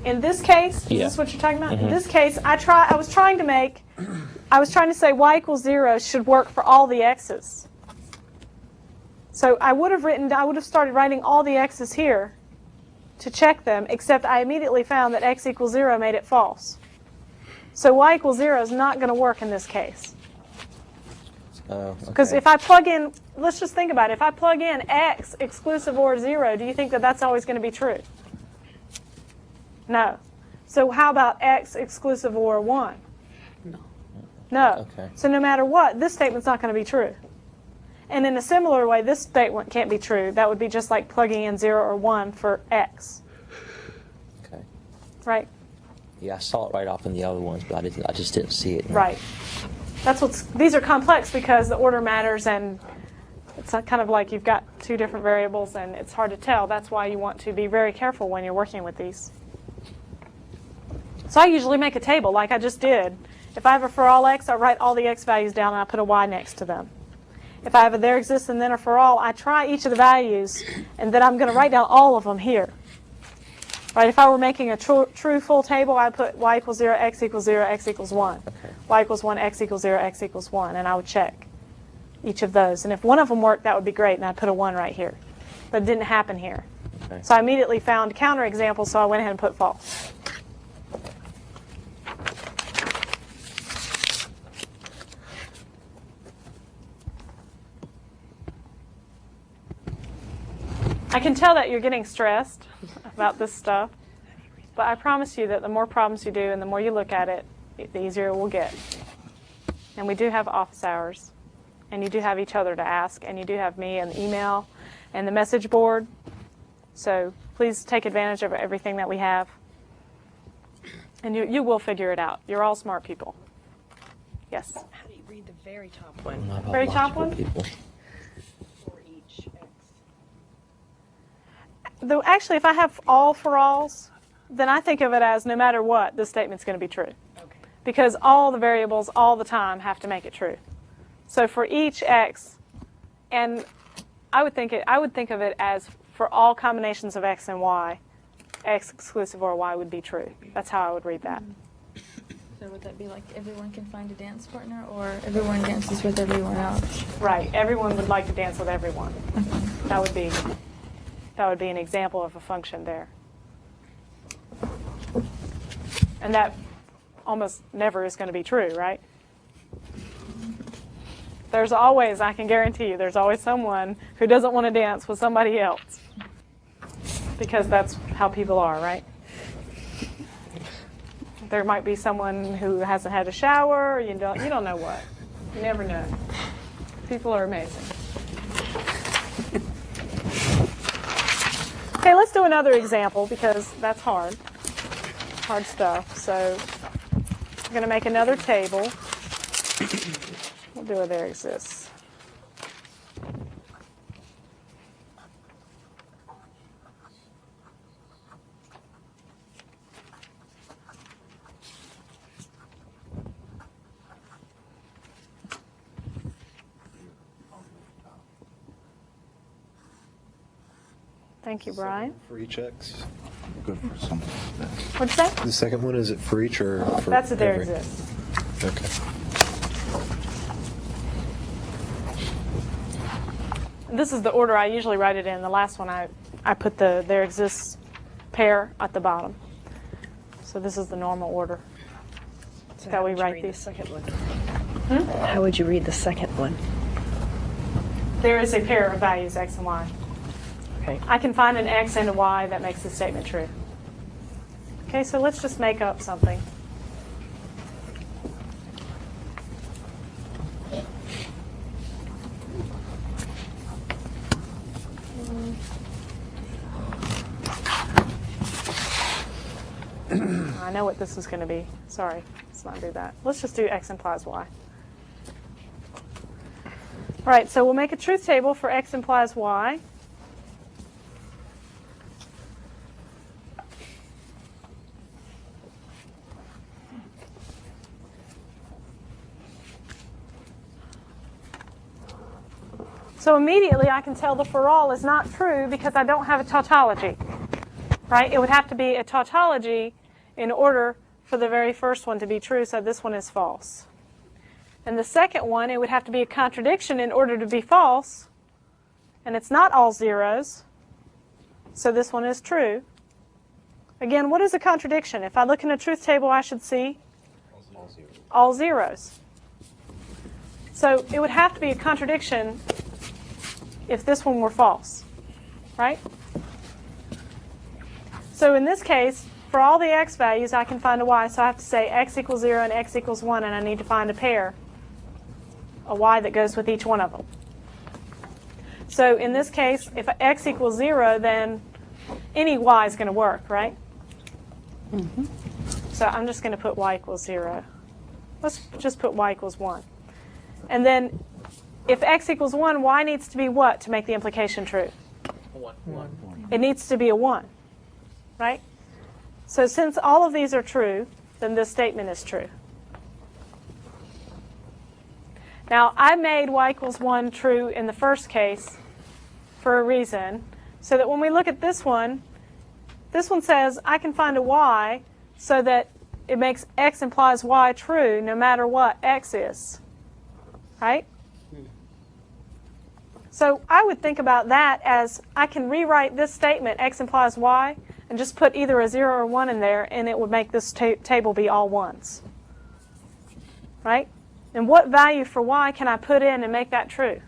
In this case, Yeah. is this what you're talking about? In this case, I was trying to say y equals 0 should work for all the x's. So I would have started writing all the x's here to check them, except I immediately found that x equals 0 made it false. So y equals 0 is not going to work in this case. Because if I plug in, let's just think about it. If I plug in x exclusive or 0, do you think that that's always going to be true? No. So how about x exclusive or 1? No. Okay. So no matter what, this statement's not going to be true. And in a similar way, this statement can't be true. That would be just like plugging in 0 or 1 for x. Okay. Right? Yeah, I saw it right off in the other ones, but I just didn't see it. Right. These are complex because the order matters, and it's kind of like you've got two different variables and it's hard to tell. That's why you want to be very careful when you're working with these. So I usually make a table like I just did. If I have a for all x, I write all the x values down and I put a y next to them. If I have a there exists and then a for all, I try each of the values and then I'm going to write down all of them here. Right? If I were making a true full table, I'd put y equals 0, x equals 0, x equals 1. Okay. Y equals 1, x equals 0, x equals 1. And I would check each of those. And if one of them worked, that would be great. And I'd put a 1 right here. But it didn't happen here. Okay. So I immediately found counterexamples, so I went ahead and put false. I can tell that you're getting stressed about this stuff, but I promise you that the more problems you do and the more you look at it, the easier it will get. And we do have office hours, and you do have each other to ask, and you do have me and the email and the message board. So please take advantage of everything that we have, and you will figure it out. You're all smart people. Yes? How do you read the very top one Not Very top logical one? People. for each X? Though actually, if I have all for alls, then I think of it as no matter what, this statement's going to be true. Okay. Because all the variables all the time have to make it true. So for each x, and I would think of it as for all combinations of x and y, x exclusive or y would be true. That's how I would read that. So would that be like everyone can find a dance partner, or everyone dances with everyone else? Right. Everyone would like to dance with everyone. That would be an example of a function there. And that almost never is going to be true, right? There's always, I can guarantee you, there's always someone who doesn't want to dance with somebody else. Because that's how people are, right? There might be someone who hasn't had a shower, or you don't know what. You never know. People are amazing. Okay, let's do another example because that's hard stuff. So I'm going to make another table. We'll do a there exists. Thank you, Brian. For each X? Good for something like that. What'd you say? The second one, is it for each or for That's a there every? exists. Okay. This is the order I usually write it in. The last one I put the there exists pair at the bottom. So this is the normal order. So How how we would you write read these. the second one? How would you read the second one? There is a pair of values, x and y. Okay. I can find an x and a y that makes the statement true. Okay, so let's just make up something. I know what this is going to be. Sorry, let's not do that. Let's just do x implies y. All right, so we'll make a truth table for x implies y. So immediately I can tell the for all is not true because I don't have a tautology, right? It would have to be a tautology in order for the very first one to be true, so this one is false. And the second one, it would have to be a contradiction in order to be false, and it's not all zeros, so this one is true. Again, what is a contradiction? If I look in a truth table, I should see all zeros. So it would have to be a contradiction if this one were false, right? So in this case, for all the x values, I can find a y. So I have to say x equals 0 and x equals 1, and I need to find a pair, a y that goes with each one of them. So in this case, if x equals 0, then any y is going to work, right? Mm-hmm. So I'm just going to put y equals 0. Let's just put y equals 1. And then if x equals 1, y needs to be what to make the implication true? 1. It needs to be a 1, right? So since all of these are true, then this statement is true. Now, I made y equals 1 true in the first case for a reason, so that when we look at this one says I can find a y so that it makes x implies y true no matter what x is, right? So I would think about that as I can rewrite this statement, x implies y, and just put either a 0 or 1 in there, and it would make this table be all ones. Right? And what value for y can I put in and make that true?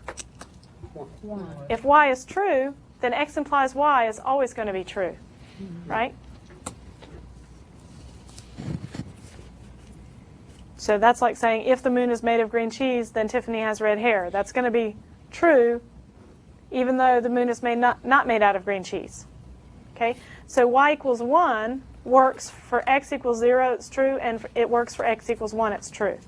1. If y is true, then x implies y is always going to be true. Right? So that's like saying if the moon is made of green cheese, then Tiffany has red hair. That's going to be true even though the moon is not made out of green cheese. Okay? So y equals 1 works for x equals 0, it's true, and it works for x equals 1, it's true.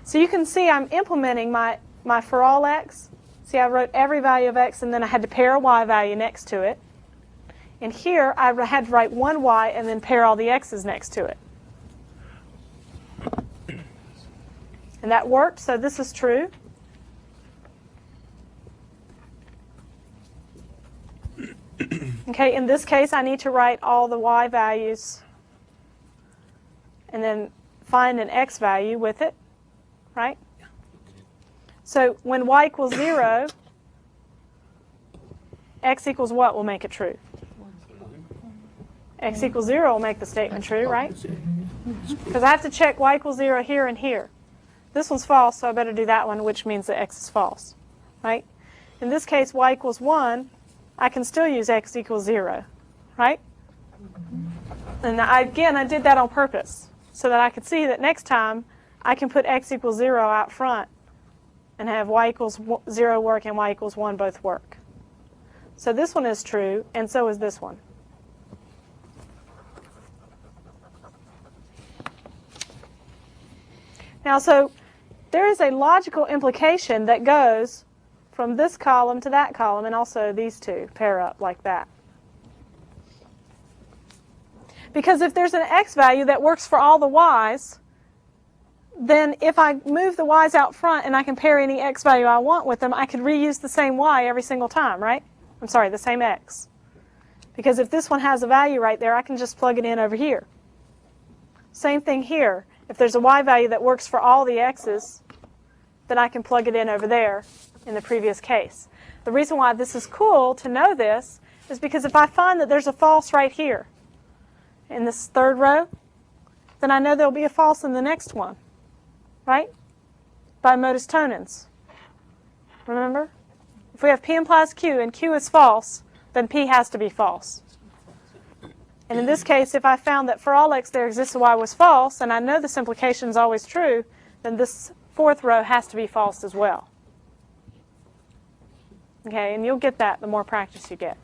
So you can see I'm implementing my for all x. See, I wrote every value of x, and then I had to pair a y value next to it. And here, I had to write one y and then pair all the x's next to it. And that worked, so this is true. Okay, in this case, I need to write all the y values and then find an x value with it, right? So when y equals 0, x equals what will make it true? X equals 0 will make the statement true, right? Because I have to check y equals 0 here and here. This one's false, so I better do that one, which means that x is false, right? In this case, y equals 1, I can still use x equals 0, right? And again, I did that on purpose so that I could see that next time I can put x equals 0 out front and have y equals 0 work and y equals 1 both work. So this one is true, and so is this one. Now, so there is a logical implication that goes from this column to that column, and also these two pair up like that. Because if there's an x value that works for all the y's, then if I move the y's out front and I can pair any x value I want with them, I could reuse the same y every single time, right? I'm sorry, the same x. Because if this one has a value right there, I can just plug it in over here. Same thing here. If there's a y value that works for all the x's, then I can plug it in over there in the previous case. The reason why this is cool to know this is because if I find that there's a false right here in this third row, then I know there'll be a false in the next one, right? By modus ponens. Remember? If we have P implies Q and Q is false, then P has to be false. And in this case, if I found that for all x there exists a y was false, and I know this implication is always true, then this fourth row has to be false as well. Okay, and you'll get that the more practice you get.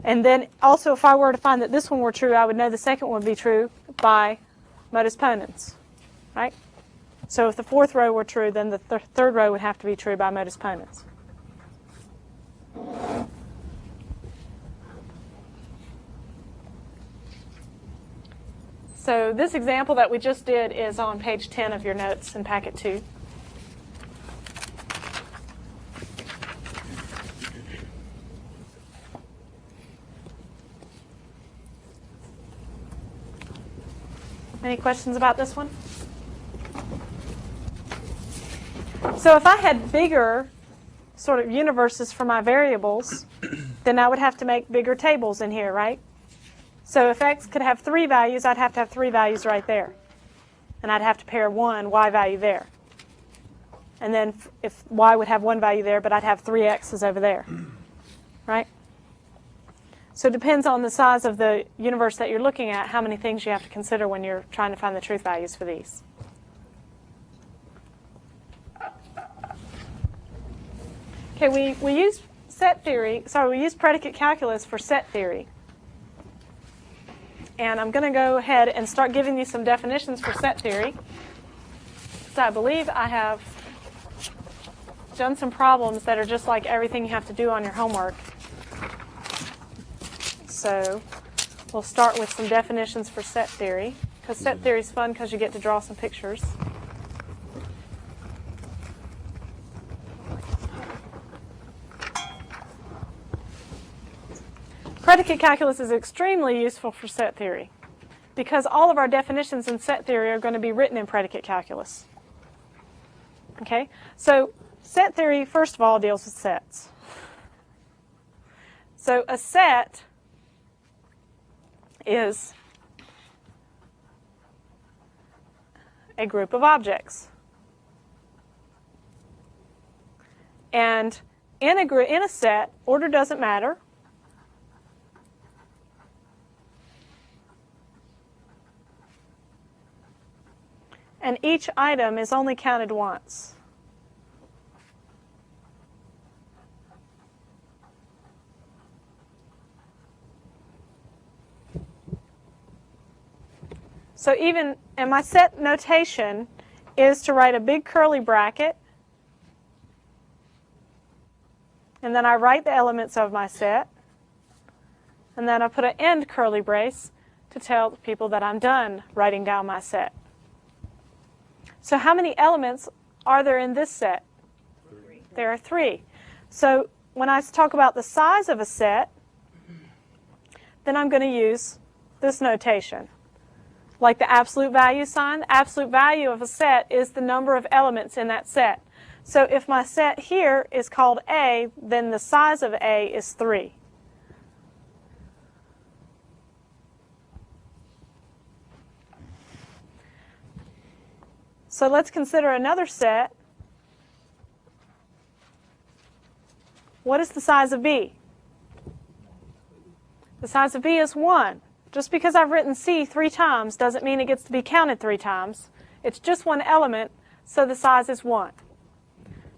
And then also, if I were to find that this one were true, I would know the second one would be true by modus ponens, right? So if the fourth row were true, then the third row would have to be true by modus ponens. So this example that we just did is on page 10 of your notes in packet 2. Any questions about this one? So if I had bigger sort of universes for my variables, then I would have to make bigger tables in here, right? So if x could have 3 values, I'd have to have 3 values right there. And I'd have to pair one y value there. And then if y would have 1 value there, but I'd have 3 x's over there, right? So it depends on the size of the universe that you're looking at, how many things you have to consider when you're trying to find the truth values for these. Okay, we use we use predicate calculus for set theory. And I'm going to go ahead and start giving you some definitions for set theory. So I believe I have done some problems that are just like everything you have to do on your homework. So we'll start with some definitions for set theory, because set theory is fun because you get to draw some pictures. Predicate calculus is extremely useful for set theory because all of our definitions in set theory are going to be written in predicate calculus. Okay? So set theory, first of all, deals with sets. So a set is a group of objects. And in a set, order doesn't matter. And each item is only counted once. So even, and my set notation is to write a big curly bracket, and then I write the elements of my set, and then I put an end curly brace to tell people that I'm done writing down my set. So how many elements are there in this set? 3. There are 3. So when I talk about the size of a set, then I'm going to use this notation. Like the absolute value sign, the absolute value of a set is the number of elements in that set. So if my set here is called A, then the size of A is 3. So let's consider another set. What is the size of B? The size of B is 1. Just because I've written C 3 times doesn't mean it gets to be counted 3 times. It's just one element, so the size is 1.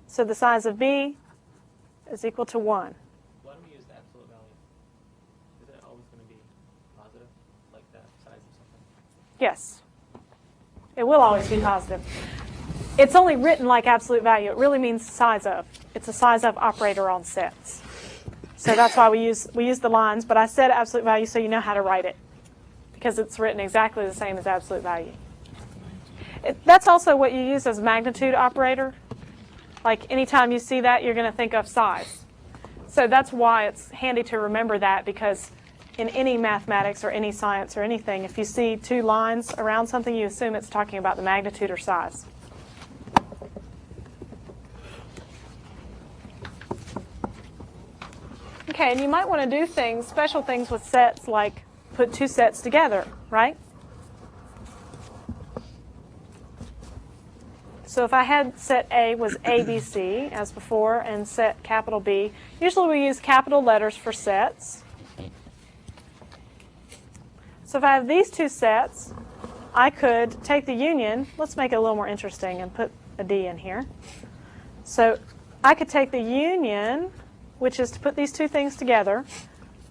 So the size of B is equal to 1. Why don't we use the absolute value? Is it always going to be positive, like that size of something? Yes. It will always be positive. It's only written like absolute value. It really means size of. It's a size of operator on sets. So that's why we use the lines, but I said absolute value so you know how to write it, because it's written exactly the same as absolute value. That's also what you use as magnitude operator. Like anytime you see that, you're going to think of size. So that's why it's handy to remember that, because in any mathematics or any science or anything, if you see 2 lines around something, you assume it's talking about the magnitude or size. Okay, and you might want to do things, special things with sets, like put 2 sets together, right? So if I had set A was ABC, as before, and set capital B, usually we use capital letters for sets. So if I have these 2 sets, I could take the union. Let's make it a little more interesting and put a D in here. So I could take the union, which is to put these 2 things together.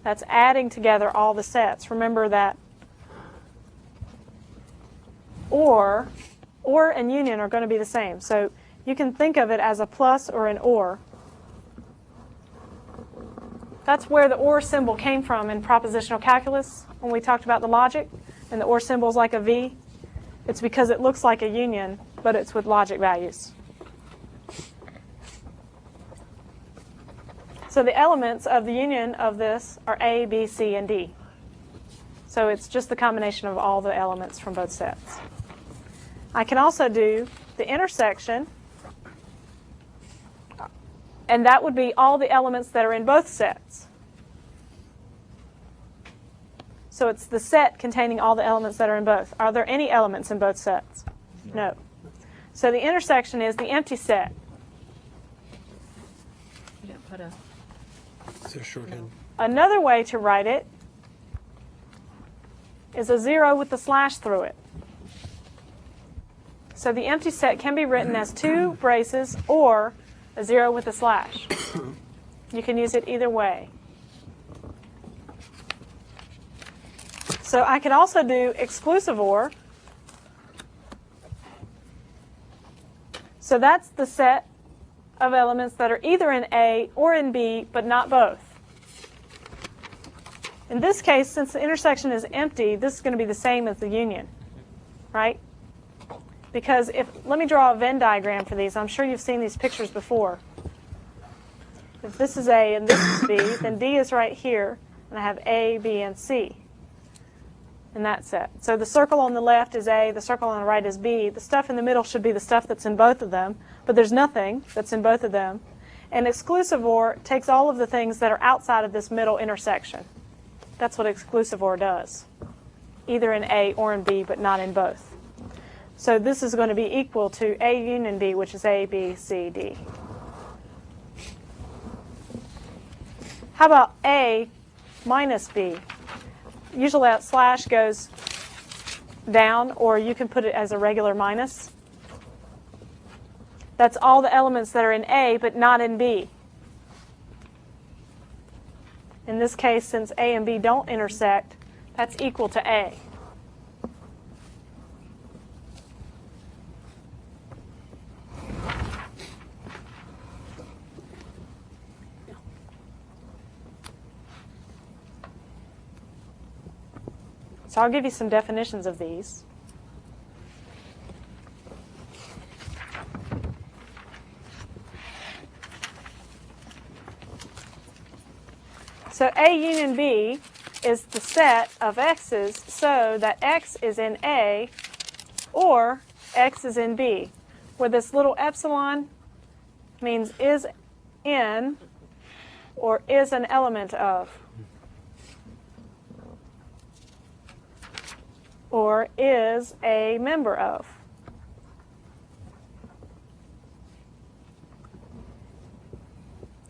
That's adding together all the sets. Remember that or and union are going to be the same. So you can think of it as a plus or an or. That's where the or symbol came from in propositional calculus when we talked about the logic, and the or symbol is like a V. It's because it looks like a union, but it's with logic values. So the elements of the union of this are A, B, C, and D. So it's just the combination of all the elements from both sets. I can also do the intersection, and that would be all the elements that are in both sets. So it's the set containing all the elements that are in both. Are there any elements in both sets? No. So the intersection is the empty set. You didn't put a... Is there shorthand? Another way to write it is a 0 with the slash through it. So the empty set can be written as 2 braces or a 0 with a slash. You can use it either way. So I could also do exclusive or. So that's the set of elements that are either in A or in B, but not both. In this case, since the intersection is empty, this is going to be the same as the union, right? Because let me draw a Venn diagram for these. I'm sure you've seen these pictures before. If this is A and this is B, then D is right here, and I have A, B, and C in that set. So the circle on the left is A, the circle on the right is B. The stuff in the middle should be the stuff that's in both of them, but there's nothing that's in both of them. And exclusive OR takes all of the things that are outside of this middle intersection. That's what exclusive OR does, either in A or in B, but not in both. So this is going to be equal to A union B, which is A, B, C, D. How about A minus B? Usually that slash goes down, or you can put it as a regular minus. That's all the elements that are in A, but not in B. In this case, since A and B don't intersect, that's equal to A. So I'll give you some definitions of these. So A union B is the set of x's so that x is in A or x is in B, where this little epsilon means is in or is an element of, or is a member of.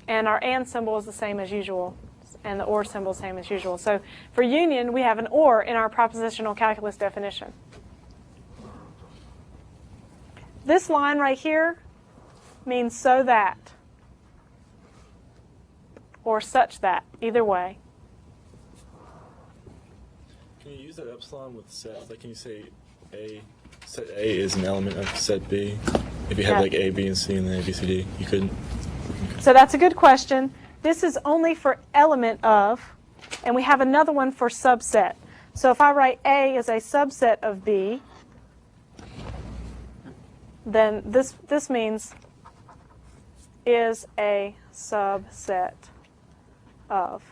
and our and symbol is the same as usual, and the or symbol is the same as usual. So for union, we have an or in our propositional calculus definition. This line right here means so that, or such that, either way. Can you use that epsilon with sets? Like, can you say set A is an element of set B? If you have like A, B, and C, and then A, B, C, D, you couldn't? So that's a good question. This is only for element of, and we have another one for subset. So if I write A as a subset of B, then this means is a subset of.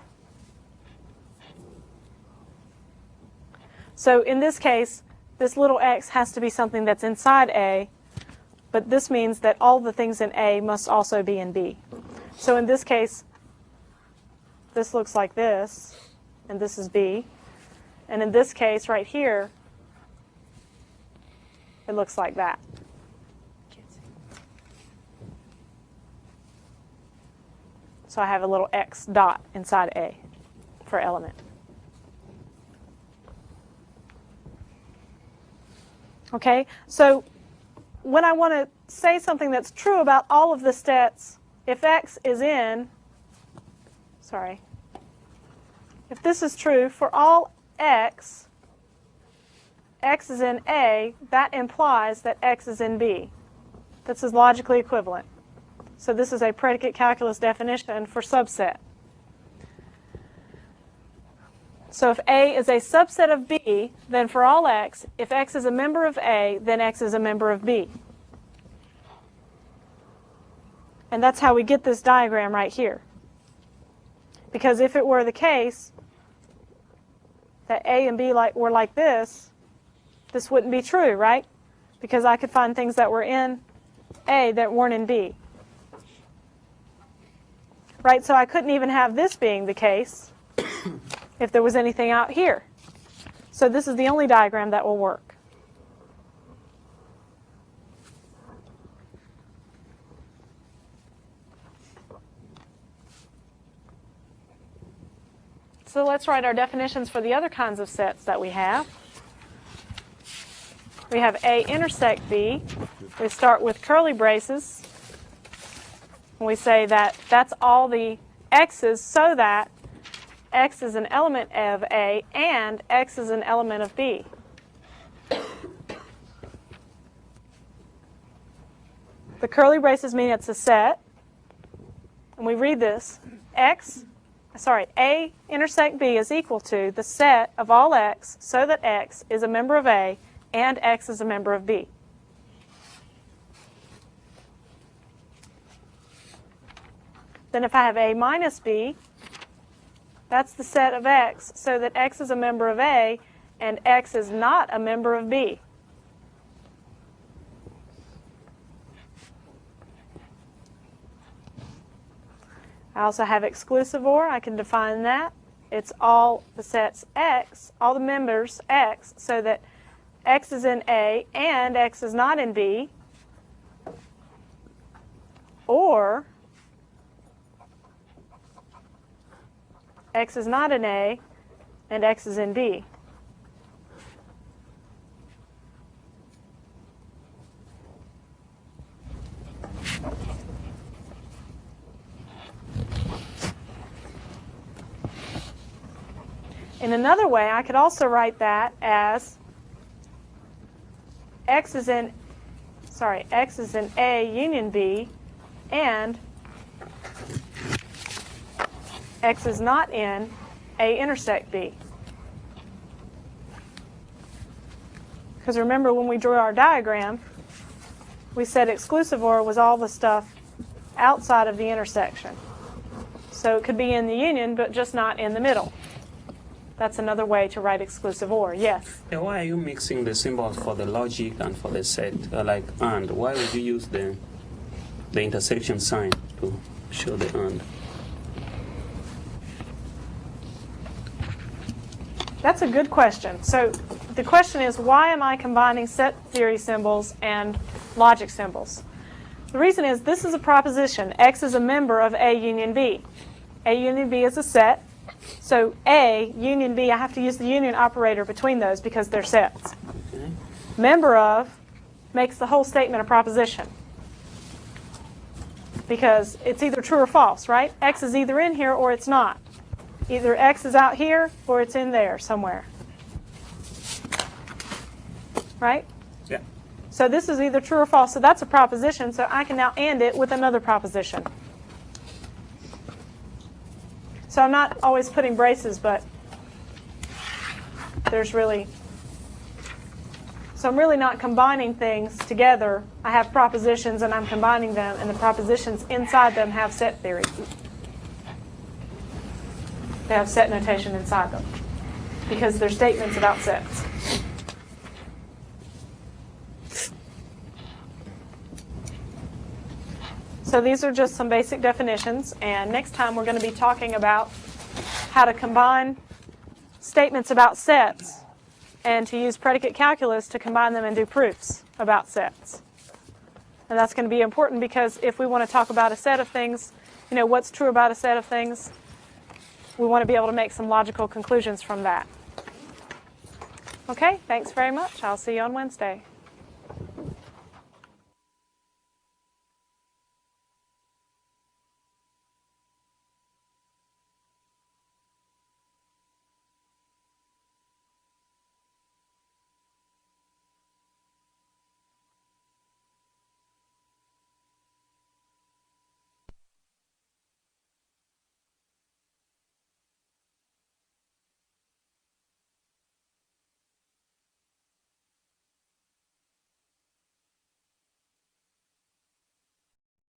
So in this case, this little x has to be something that's inside A, but this means that all the things in A must also be in B. So in this case, this looks like this, and this is B. And in this case right here, it looks like that. So I have a little x dot inside A for element. Okay, so when I want to say something that's true about all of the sets, if x is in, if this is true for all x is in A, that implies that x is in B. This is logically equivalent. So this is a predicate calculus definition for subset. So if A is a subset of B, then for all x, if x is a member of A, then x is a member of B. And that's how we get this diagram right here. Because if it were the case that A and B were like this wouldn't be true, right? Because I could find things that were in A that weren't in B. Right, so I couldn't even have this being the case if there was anything out here. So this is the only diagram that will work. So let's write our definitions for the other kinds of sets that we have. We have A intersect B. We start with curly braces. And we say that that's all the x's so that x is an element of A and x is an element of B. The curly braces mean it's a set. And we read this. A intersect B is equal to the set of all x so that x is a member of A and x is a member of B. Then if I have A minus B, that's the set of x so that x is a member of A and x is not a member of B. I also have exclusive OR. I can define that. It's all the sets x, all the members x, so that x is in A and x is not in B. Or x is not in A and x is in B. In another way, I could also write that as x is in A union B and x is not in A intersect B. Because remember when we drew our diagram, we said exclusive OR was all the stuff outside of the intersection. So it could be in the union, but just not in the middle. That's another way to write exclusive OR. Yes? Yeah, why are you mixing the symbols for the logic and for the set, like AND? Why would you use the intersection sign to show the AND? That's a good question. So the question is, why am I combining set theory symbols and logic symbols? The reason is this is a proposition. X is a member of A union B. A union B is a set. So A union B, I have to use the union operator between those because they're sets. Member of makes the whole statement a proposition because it's either true or false, right? X is either in here or it's not. Either X is out here or it's in there somewhere. Right? Yeah. So this is either true or false. So that's a proposition. So I can now AND it with another proposition. So I'm not always putting braces, but there's really... So I'm really not combining things together. I have propositions and I'm combining them, and the propositions inside them have set theory. They have set notation inside them because they're statements about sets. So these are just some basic definitions, and next time we're going to be talking about how to combine statements about sets and to use predicate calculus to combine them and do proofs about sets. And that's going to be important because if we want to talk about a set of things, you know, what's true about a set of things, we want to be able to make some logical conclusions from that. Okay, thanks very much. I'll see you on Wednesday.